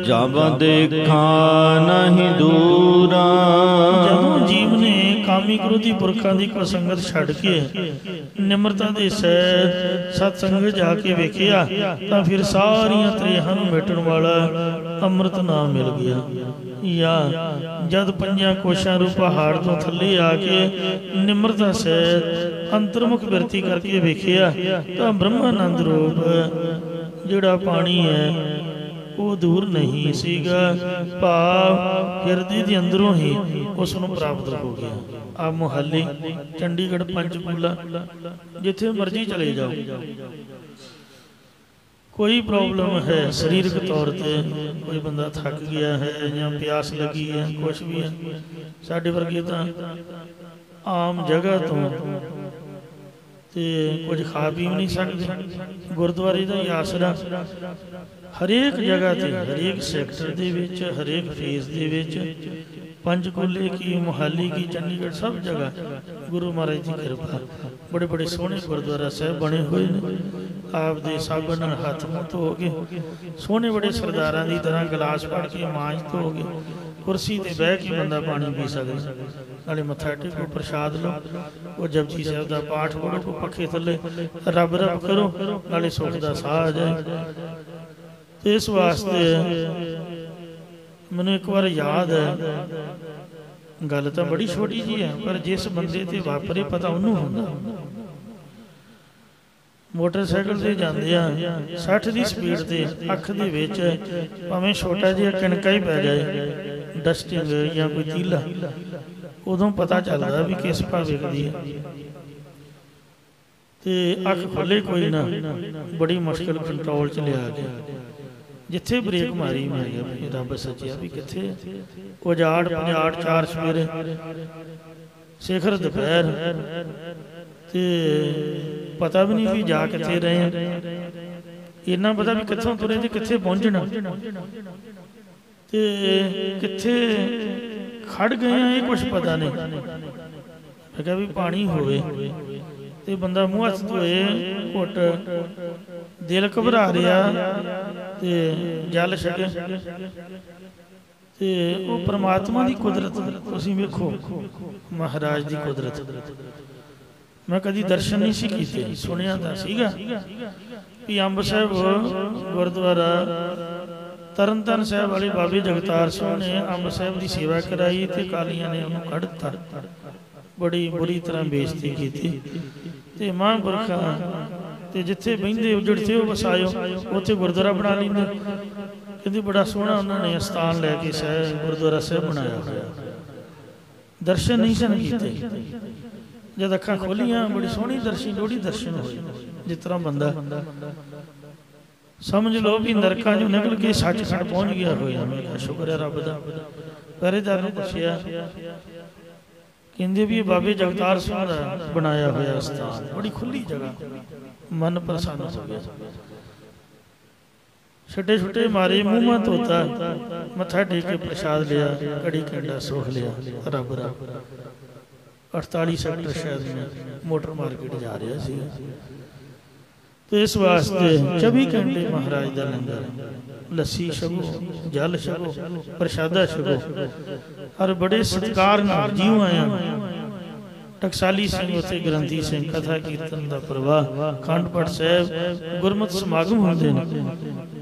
जब देखा नहीं दूरा। जदों जीव ने कामी क्रोधी पुरखों की कुसंगत छड़ के निमरता के सैत सतसंग जाके वेखिया तो फिर सारिया त्रेहां नूं मिटण वाला अमृत नाम मिल गया। या जद पंजां कोशां रूप पहाड़ तो थले आके निमरता सैत अंतर्मुख बिरती करके वेखिया तो ब्रह्मानंद रूप जिहड़ा पानी है वो दूर नहीं सीगा, भाव हिरदे दे अंदरों ही उस नूं प्राप्त हो गया। आ मोहाली चंडीगढ़ पंचकूला जिथे मर्जी चले जाओ, कोई प्रॉब्लम है शरीरक तौर पर, कोई बंदा थक गया है या प्यास लगी है, कुछ भी है, साडे वर्गे तो आम जगह तो कुछ खा पी भी नहीं सकते। गुरुद्वारे का ही आसरा हरेक जगह ते, हरेक सैक्टर दे विच, हरेक फेस दे विच, पंचकूले की, मोहाली की, चंडीगढ़ सब जगह गुरु महाराज की कृपा बड़े बड़े सोहने गुरुद्वारा साहब बने हुए हैं। आप दे साबन नाल हथ मुँह धो के सोहने बड़े सरदारां की तरह गिलास फड़ के मांज धो के कुर्सी ते बह के बंदा पानी पी सकदा, नाले मत्था टेको, प्रसाद लो, वो जपजी साहब का पाठ पढ़ो, को पखे थले रब रब करो, नाले सुख का साह आ जाए। तो इस वास्ते मैनूं एक बार याद है, गल तो बड़ी छोटी जी है पर जिस बंदे ते वापरे पता उन्होंने होंदा। मोटरसाइकिल से जाते हैं 60 की स्पीड से अख दे विच भावें छोटा जिहा किनका ही पै जाए, डस्टिंग या कोई तीला, उदों पता चलता भी किस भाव विकदी है। तो अख खोले कोई ना, बड़ी मुश्किल कंट्रोल च लिया गया। जिथे ब्रेक मारी मैं रब सचिया भी किथे, उजाड़ पंजाड़ चार सवेरे शिखर दोपहर, ते पता भी नहीं भी जा किथे रहे, इन्ना पता भी कित्थों तुरे ते किथे पहुंचना, ते किथे खड़ गए हैं ये कुछ पता नहीं। मैं कहा भी पानी होवे ते बंदा मूँह हथ धोए, घुट दिल घबरा रहा ते जल छके, ते वो परमात्मा की कुदरत तुसीं वेखो, महाराज की कुदरत। मैं कभी दर्शन नहीं सी कीते, सुनिया तां सीगा भी अंब साहब गुरुद्वारा तरन ताਰਨ साहब वाले बाबे जगतार सिंह ने अंब साहब की सेवा कराई ते कालियां ने उन्होंने कढ़ दिता, बड़ी बुरी तरह बेइज्जती की। ते महापुरखा ते जिथे बहिंदे उजड़ते हो वसायो, उत्थे गुरुद्वारा बना लेंदे, कहते बड़ा सोहना उन्होंने स्थान लैके साहब गुरुद्वारा साहब बनाया होया। दर्शन नहीं सन कीते, जब अखां खोलियां बड़ी सोहनी दर्शन लोहड़ी दर्शन होए, जिस तरह बंदा समझ लो भी नरकां चों निकल के सचखंड पहुंच गया होया। मैं कहा शुक्र है रब दा। पहरेदार ने पुछया, कहंदे भी बाबे जगतार सिंह दा बनाया होया स्थान, बड़ी खुली जगह, मन प्रसन्न हो गया। छुटे छुटे मारे मुँह में धोता, मत्था टेक के प्रसाद लिया, कड़ी कंडा सोख लिया, रब रब 48 सैक्टर शायद में मोटर मार्केट जा रहा सी। तो इस वास्ते 24 घंटे महाराज का लंगर, लस्सी छको, जल छको, प्रसादा छको, और बड़े सत्कार नाल जीव आया। टकसाली सिंह उत्थे ग्रंथी सिंह कथा कीर्तन का प्रवाह, खंड पाठ साहब गुरमत समागम होंदे ने।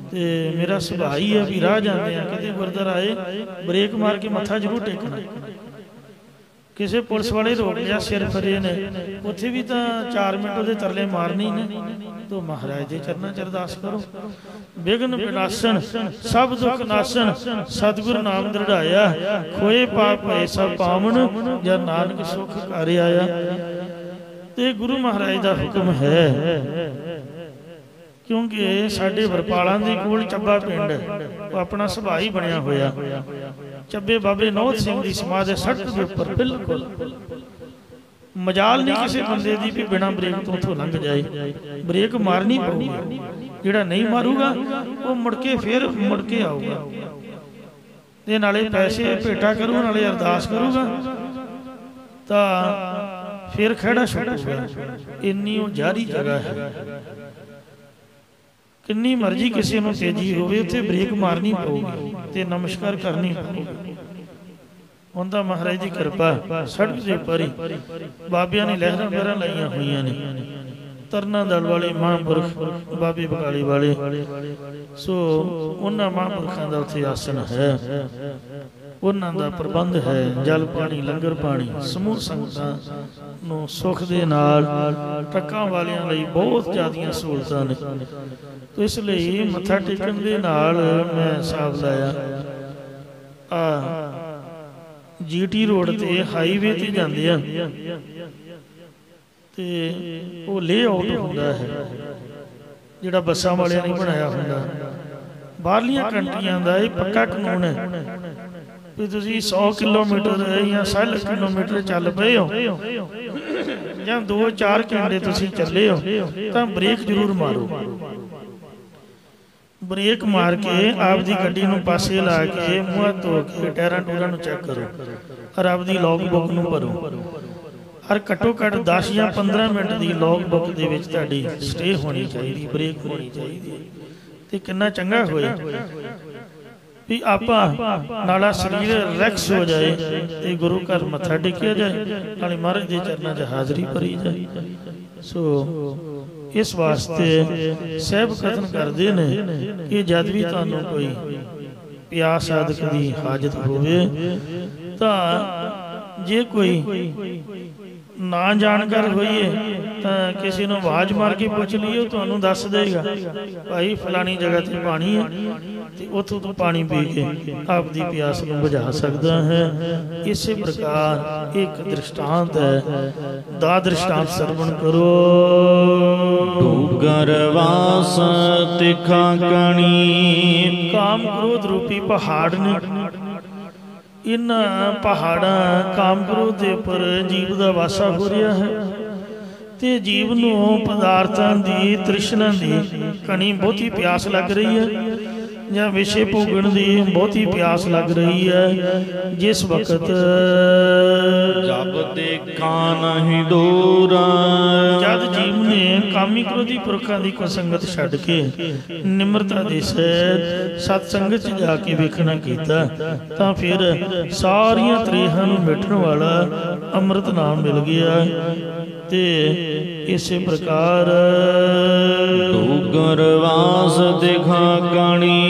ते मेरा सुभाव ही है भी राह जाते हैं किते गुरुद्वारा आए ब्रेक मार के मत्था जरूर टेकना, किसी पुलिस वाले रोक लिया सिर फरे ने उत्थे भी तो 4 मिनट ਉਹਦੇ ਤਰਲੇ मारने ने तो महाराज के चरणों च अरदास करो। विघ्न विनाशन सब दुख नाशन सतगुरु नाम दृढ़ाया खोए पाप भए सब पावन जब नानक सुख घर आया। तो गुरु महाराज का हुक्म है क्योंकि साडे वरपालां दे कोल ਚੱਬਾ पिंड वो अपना सुभाव ही बनया होया। ਚੱਬੇ बाबे नौत सिंह की समाधि सड़क के उपर बिल्कुल मजाल नहीं किसी बंदे की भी बिना ब्रेक तो उथों लंघ जाए, ब्रेक मारनी पऊगी। जिहड़ा नहीं मारूगा वो मुड़के फिर मुड़के आऊगा ते नाले पैसे भेटा करूँ नाले अरदास करूगा तो फिर खड़ा छुटूगा। इन्नी वो जारी जगह है, किन्नी मर्जी किसी को तेजी होवे उत्थे ब्रेक मारनी पऊगी ते नमस्कार करनी पऊगी। हुण तां महाराज की कृपा सड़क के उपर ही बाबिया ने लहरां लहरां लाइया हुई ने। तरना दल वाले महापुरख बाबे बकाली वाले सो उन्हां महापुरखां दा उत्थे आसन है, उन्हां दा प्रबंध है। जल पानी लंगर पानी समूह संगतां नूं सुख दे नाल ट्रकां वालियां लई बहुत ज़्यादा सहूलतां ने। तो इसलिए मत्था टेकण दे नाल मैं हिसाब लाया GT रोड ते हाईवे ते जांदे आ ते वो ले आउट हुंदा है जिहड़ा बसां वालियां नहीं बनाया हुंदा। बाहरलियां कंट्रियां दा ये पक्का कानून है भी तुसीं 100 किलोमीटर या 1.5 किलोमीटर चल पे हो या 2-4 घंटे तुसीं चले हो तां ब्रेक जरूर मारो। ब्रेक मार के आपकी गड्डी नूं पासे ला के मूँह धो के टायरां टूरां नूं चैक करो और आपकी लॉग बुक नूं भरो और घट्टो घट्ट 10 या 15 मिनट की लॉग बुक दे विच तुहाडी स्टे होनी चाहिए, ब्रेक होनी चाहिए। तो कितना चंगा होए भी आपां नाला शरीर रिलैक्स हो जाए तो गुरु घर मत्था टेकिया जाए नाले महाराज के चरणों च हाज़री भरी जाए। सो इस वास्ते सहब कथन करते हैं कि जद भी तुहानूं कोई प्यास साधक की हाजत होवे तां जे कोई ना जानकार होइए तो किसी ने आवाज मार के पूछ लीए तुहानूं दस देगा भाई फलानी जगह ते पानी है तो उथों तो पानी पी के आपकी प्यास को बुझा सकता है। इसी प्रकार एक दृष्टांत है, दा दृष्टांत श्रवण करो। डूगरवास तिखा कणी काम क्रोध रूपी पहाड़ ने इन पहाड़ा काम क्रोध के उपर जीव का वासा हो रहा है ते जीव नूं पदार्थां दी तृष्णा दी कणी बहुती प्यास लग रही है या विषय भोगण की बहुती प्यास लग रही है। जिस वक्त जब देखा नहीं दूरा जद जीव ने कामी क्रोधी पुरखों की कुसंगत छड्ड के निम्रता दे सहित सत्संगत जाके वेखना कीता तां फिर सारियां त्रेहां नूं मिटण वाला अमृत नाम मिल गया। ते इसे प्रकार डूगरवास दिखा कणी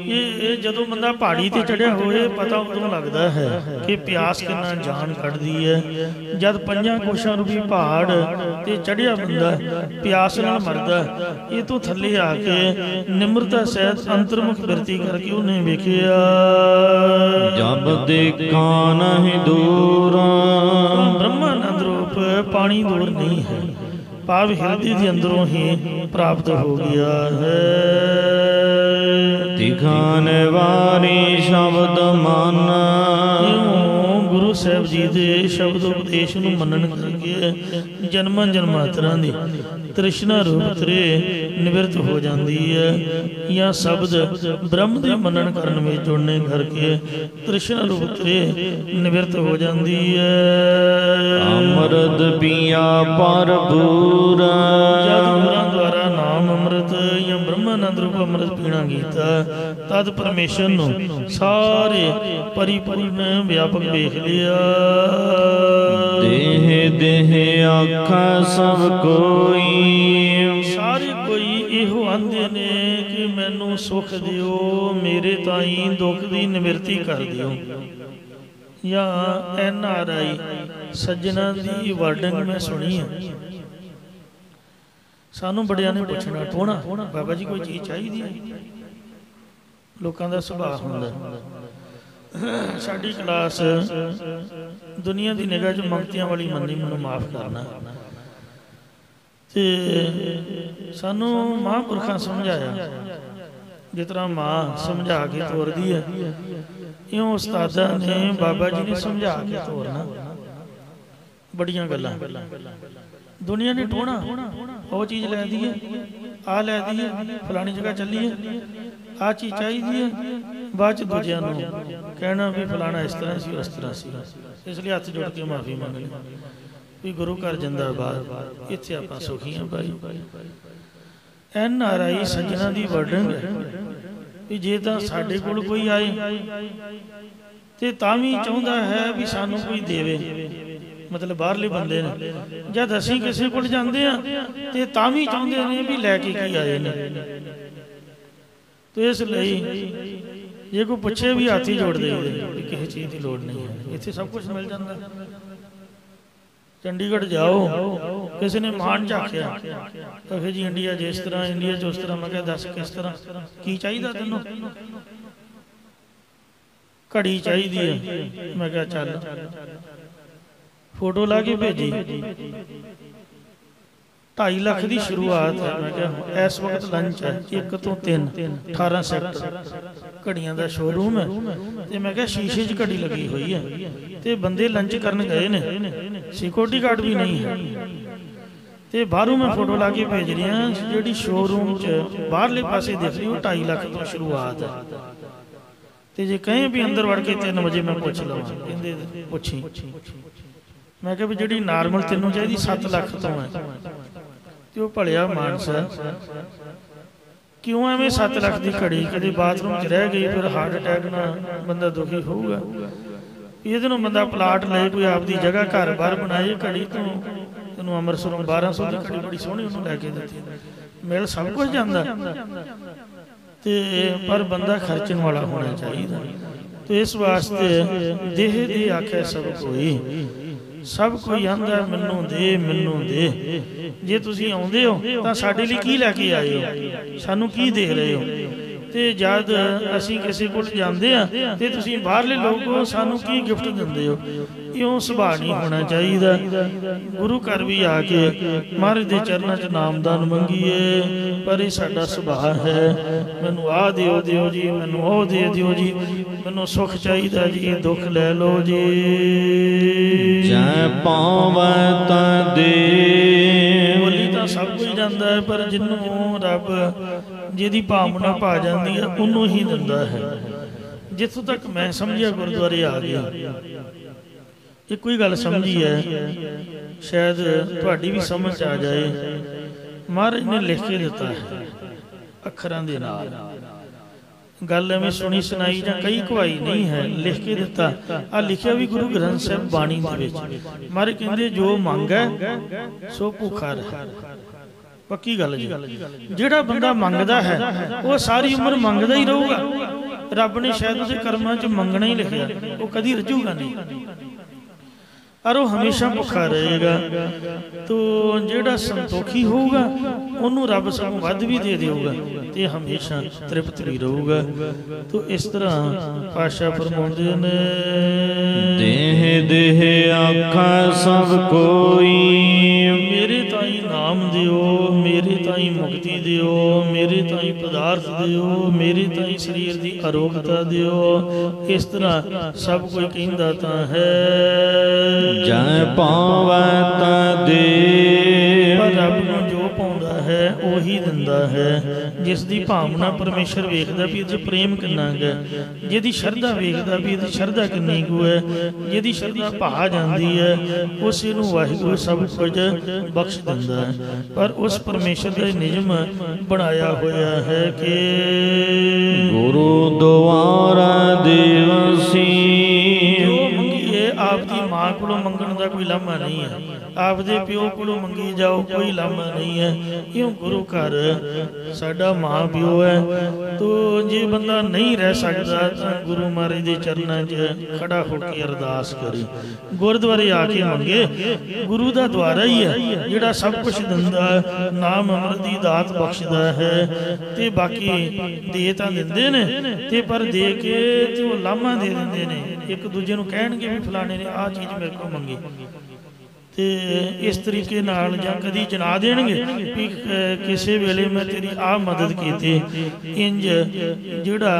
ये जदों बंदा पहाड़ी ते चढ़िया होए पता उदों लगता है कि प्यास कितना जान कढ़दी है। जब 5 कोशां रूपी पहाड़ ते चढ़िया बंदा प्यास नाल मरदा ये तो थल्ले आके निम्रता सहित अंतर्मुख बिरती करके उन्हें वेखिया जब देखा नहीं दूरा ब्रह्मानंद रूप पानी दूर नहीं है, भाव हृदय के अंदरों ही प्राप्त हो गया है। दिखाने वारी शब्द माना गुरु साहब जी के शब्द उपदेश नूं मनन करके जन्मां जन्मांतरां दी तृष्णा रूप तरे निवृत्त हो जाती है या शब्द ब्रह्म के मनन करन में जुड़ने करके तृष्णा रूप तरे निवृत्त हो जाती है। अमृत पिया पर पूरा द्वारा नाम अमृत या ब्रह्मानंद रूप अमृत पीना गीता तद परमेश्वर नूं सारे परिपूर्ण व्यापक वेख लिया। देह देह आखा सब कोई सारे कोई इहो आंदे ने कि मैनू सुख दिओ मेरे ताई दुख की निवृत्ति कर दिओ। या NRI सज्जना की वर्डिंग मैं सुनी है। सानू बड़िया ने पूछना टोना बाबा जी कोई चीज़ चाहिए, लोगों का सुभाव होंदा। साडी क्लास दुनिया की निगाह च मंगतियां वाली मन्नी, मैनू माफ़ करना। ते सानू महापुरखा समझाया जिस तरह माँ समझा के तोरदी है, इउं उस्तादा ने बाबा जी ने समझा के तोरना। बड़ियां गल्लां दुनिया ने टोना वो चीज़ लै दी है, आ लै दी है, फलानी जगह चलीए, आ चीज़ चाहिए है, बाद दूजिया कहना भी फलाना इस तरह से उस तरह से। इसलिए हथ जोड़ के माफ़ी मंग ली भी गुरु घर जिंदाबाद, इत्थे आपां सुखी हाँ भाई। NRI सज्जना की वर्डिंग भी जे तां साडे कोल कोई आए ते तां भी चाहुंदा है भी सानू कोई देवे, मतलब बाहरले बंदे ने। जद असीं किसी कोल जांदे हां ते तां भी चाहुंदे ने भी लैके की आए ने। तो इसलिए जे कोई पुछे भी हाथ ही जोड़ दे, किसी चीज़ की लोड़ नहीं है, इत्थे सब कुछ मिल जाता। चंडीगढ़ जाओ, किसी ने मान झाकिया तो जी इंडिया जिस तरह, इंडिया च उस तरह। मैं क्या दस किस तरह की चाहिए तेनों? घड़ी चाहिए है। मैं क्या चल फोटो ला के भेजी, 2.5 लाख की शुरुआत है। मैं क्या इस वक्त लंच है 1 तो 3 18 सैक्टर घड़ियां का शोरूम है। तो मैं क्या शीशे च घड़ी लगी हुई है, तो बंदे लंच करन गए ने, सिक्योरिटी गार्ड भी नहीं है। तो बाहरों मैं फोटो ला के भेज रहा, जी शोरूम च बाहरले पासे देख रही वो 2.5 लाख तो शुरुआत है। तो जे कहीं भी अंदर वड़ के 3 बजे मैं पूछ लवा, कहते पुछी। मैं क्या भी जी नॉर्मल तेनों चाहिए 7 लाख तो है। तो वो भलिया मानसा क्यों एवं 7 लाख की घड़ी कभी बाथरूम च रह गई, फिर हार्ट अटैक ना बंदा दुखी होगा। ये बंदा प्लाट ले, कोई आपकी जगह घर बार बनाए, घड़ी तो तेन अमृतसरों 1200 की घड़ी बड़ी सोहनी उन्होंने लैके दी, मिल सब कुछ जाता पर बंदा खर्चण वाला होना चाहिए। तो इस वास्ते देह दे आखे सब कोई, सब कोई आंदा मैनू दे। जे तुसीं आउंदे हो तां साडे लई की लैके आए हो, सानू की दे रहे हो। तो जद असीं किसी कोल जांदे आ ते तुसीं बाहरले लोग हो, सानू की गिफ्ट दिंदे हो। इउं सुभाਅ नहीं होना चाहिए। गुरु घर भी आके महाराज दे चरणों च नामदान मंगीए, पर यह साडा सुभाਅ है। मैनू आ दिओ जी, मैनू ओ दे दिओ जी, मैनू सुख चाहिए जी, दुख लै लो जी। जै पावै तां दे, बोली तां सब कुछ जांदा है, पर जिन्हों रब जिहदी भावना पा जाती है उन्होंने ही दिंदा है। जिथों तक मैं समझिया गुरुद्वारे आ गया, एक कोई गल समझी है, शायद तुहाडी भी समझ आ जाए। महाराज ने लिख के दिता है अखरां दे नाल, गल एवं सुनी सुनाई जां कई कवाई नहीं है, लिख के दिता। आ लिखिया भी गुरु ग्रंथ साहिब बाणी दे विच। महाराज कहंदे जो मंग है सो भुखा रहे। पक्की गल जी, जिहड़ा बंदा मंगदा है वो सारी उम्र मंगदा ही रहूगा। रब ने शायद उसके कर्मां च मंगना ही लिखिया, वो कदी रजूगा नहीं और वो हमेशा भुखा रहेगा। तो जिहड़ा संतोखी होगा उन्होंने रब सबों वध भी दे देगा, तो हमेशा तृप्त भी रहूगा। तो इस तरह पातशाह फरमाउंदे ने, देह देह आखा सब कोई, मेरे ताई नाम दिओ, मेरे ताई मुक्ति दिओ, मेरे ताई पदार्थ दिओ, मेरे ताई शरीर की अरोगता दिओ। इस तरह सब कोई कहंदा तां है। जै पावै तां दे, पर रब नूं जो पाउंदा है उही दिंदा है। जिस दी भावना परमेश्वर वेखदा भी इहदे प्रेम किन्ना है, जिहदी शरधा वेखदा भी इहदी शरधा किन्नी कुछ है, जिहदी शरधा भा जांदी है उस नूं वाहिगुरू सब कुछ बख्श दिंदा है। पर उस परमेश्वर का नियम बनाया होया है कि गुरु द्वारा दिवसी, आपकी माँ को मंगण का कोई लामा नहीं है। ਆਪਦੇ ਪਿਓ ਕੋਲੋਂ ਮੰਗੀ ਜਾਓ, कोई लामा नहीं है। क्यों गुरु घर साडा मां प्यो है। तो जे बंदा नहीं रह सकता तो गुरु महाराज के चरणों च खड़ा होकर अरदास करे, गुरुद्वारे आके मंगे। गुरु का द्वारा ही है जिहड़ा सब कुछ दिंदा, नाम अमृत की दात बख्शदा है। ते बाकी दे तां दिंदे ने ते पर दे के ते वो लामा दे दिंदे ने। एक दूजे नूं कहणगे भी फलाने ने आ चीज़ मेरे को मंगी, ते इस तरीके नाल जां कदी जना देणगे भी किसी वेले मैं तेरी आ मदद कीती। इंज जिहड़ा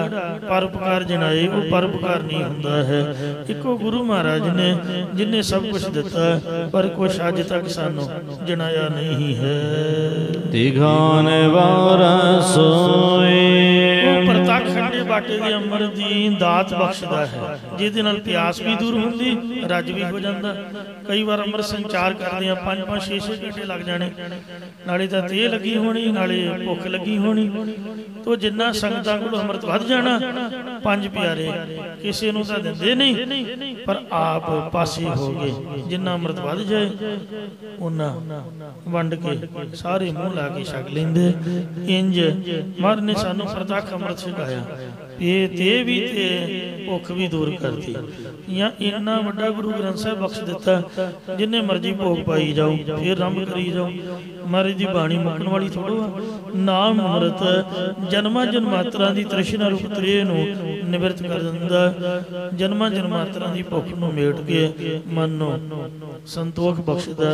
परोपकार जनाए वो परोपकार नहीं हुंदा है। इको गुरु महाराज ने जिन्हें सब कुछ दिता पर कुछ अज तक सानू जनाया नहीं है। दिखाने वाला सोए प्रतख खंडे बाटे दे अमृत दी दात बख्शदा है, जिहदे नाल प्यास भी दूर हुंदी, रज भी हो जांदा। कई बार अमृत संचार करदे 5-5 6-6 घंटे लग जाने, नाले तां ते लगी होनी नाले भुख लगी होनी। तो जिन्ना संगतां कोल अमृत वध जाना, 5 प्यारे किसी नूं तां दिंदे नहीं पर आप पासे हो गए। जिन्ना अमृत वध जाए उन्ना वंड के सारे मूँह ला के छक लैंदे। इंज महाराज ने सानू प्रतख अमृत छकाया, ते भी ते भुख भी दूर करती। या इन्ना वड्डा गुरु ग्रंथ साहिब बख्श दिता, जिन्ने मर्जी भोग पाई जाओ फिर रंभ करी जाओ। महाराज की बाणी मुकण वाली थोड़ो आ। नाम अमृत जन्मा जन्मांतरां दी तृष्णा रूप त्रेह नूं निवृत्त कर दिंदा। जन्मा जन्मांतरां दी भुख नूं मेट के मन नूं संतोख बख्शदा,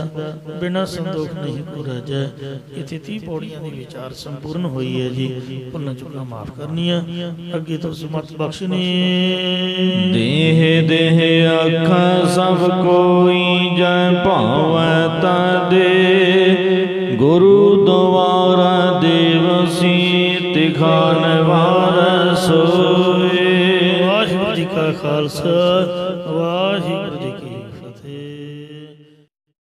बिना संतोख नहीं पूरा जाए। इत्थे 30 पौड़ियां दी विचार संपूर्ण हुई है जी। भुल्लां चुकां माफ करनियां, अगे तो सुमत बख्शनी। देह देह आखा सब कोई जय भावै ता दे, गुरु द्वारा देवसी तिखाने वाला सोए। वाहिगुरू जी का खालसा वाहिगुरू जी की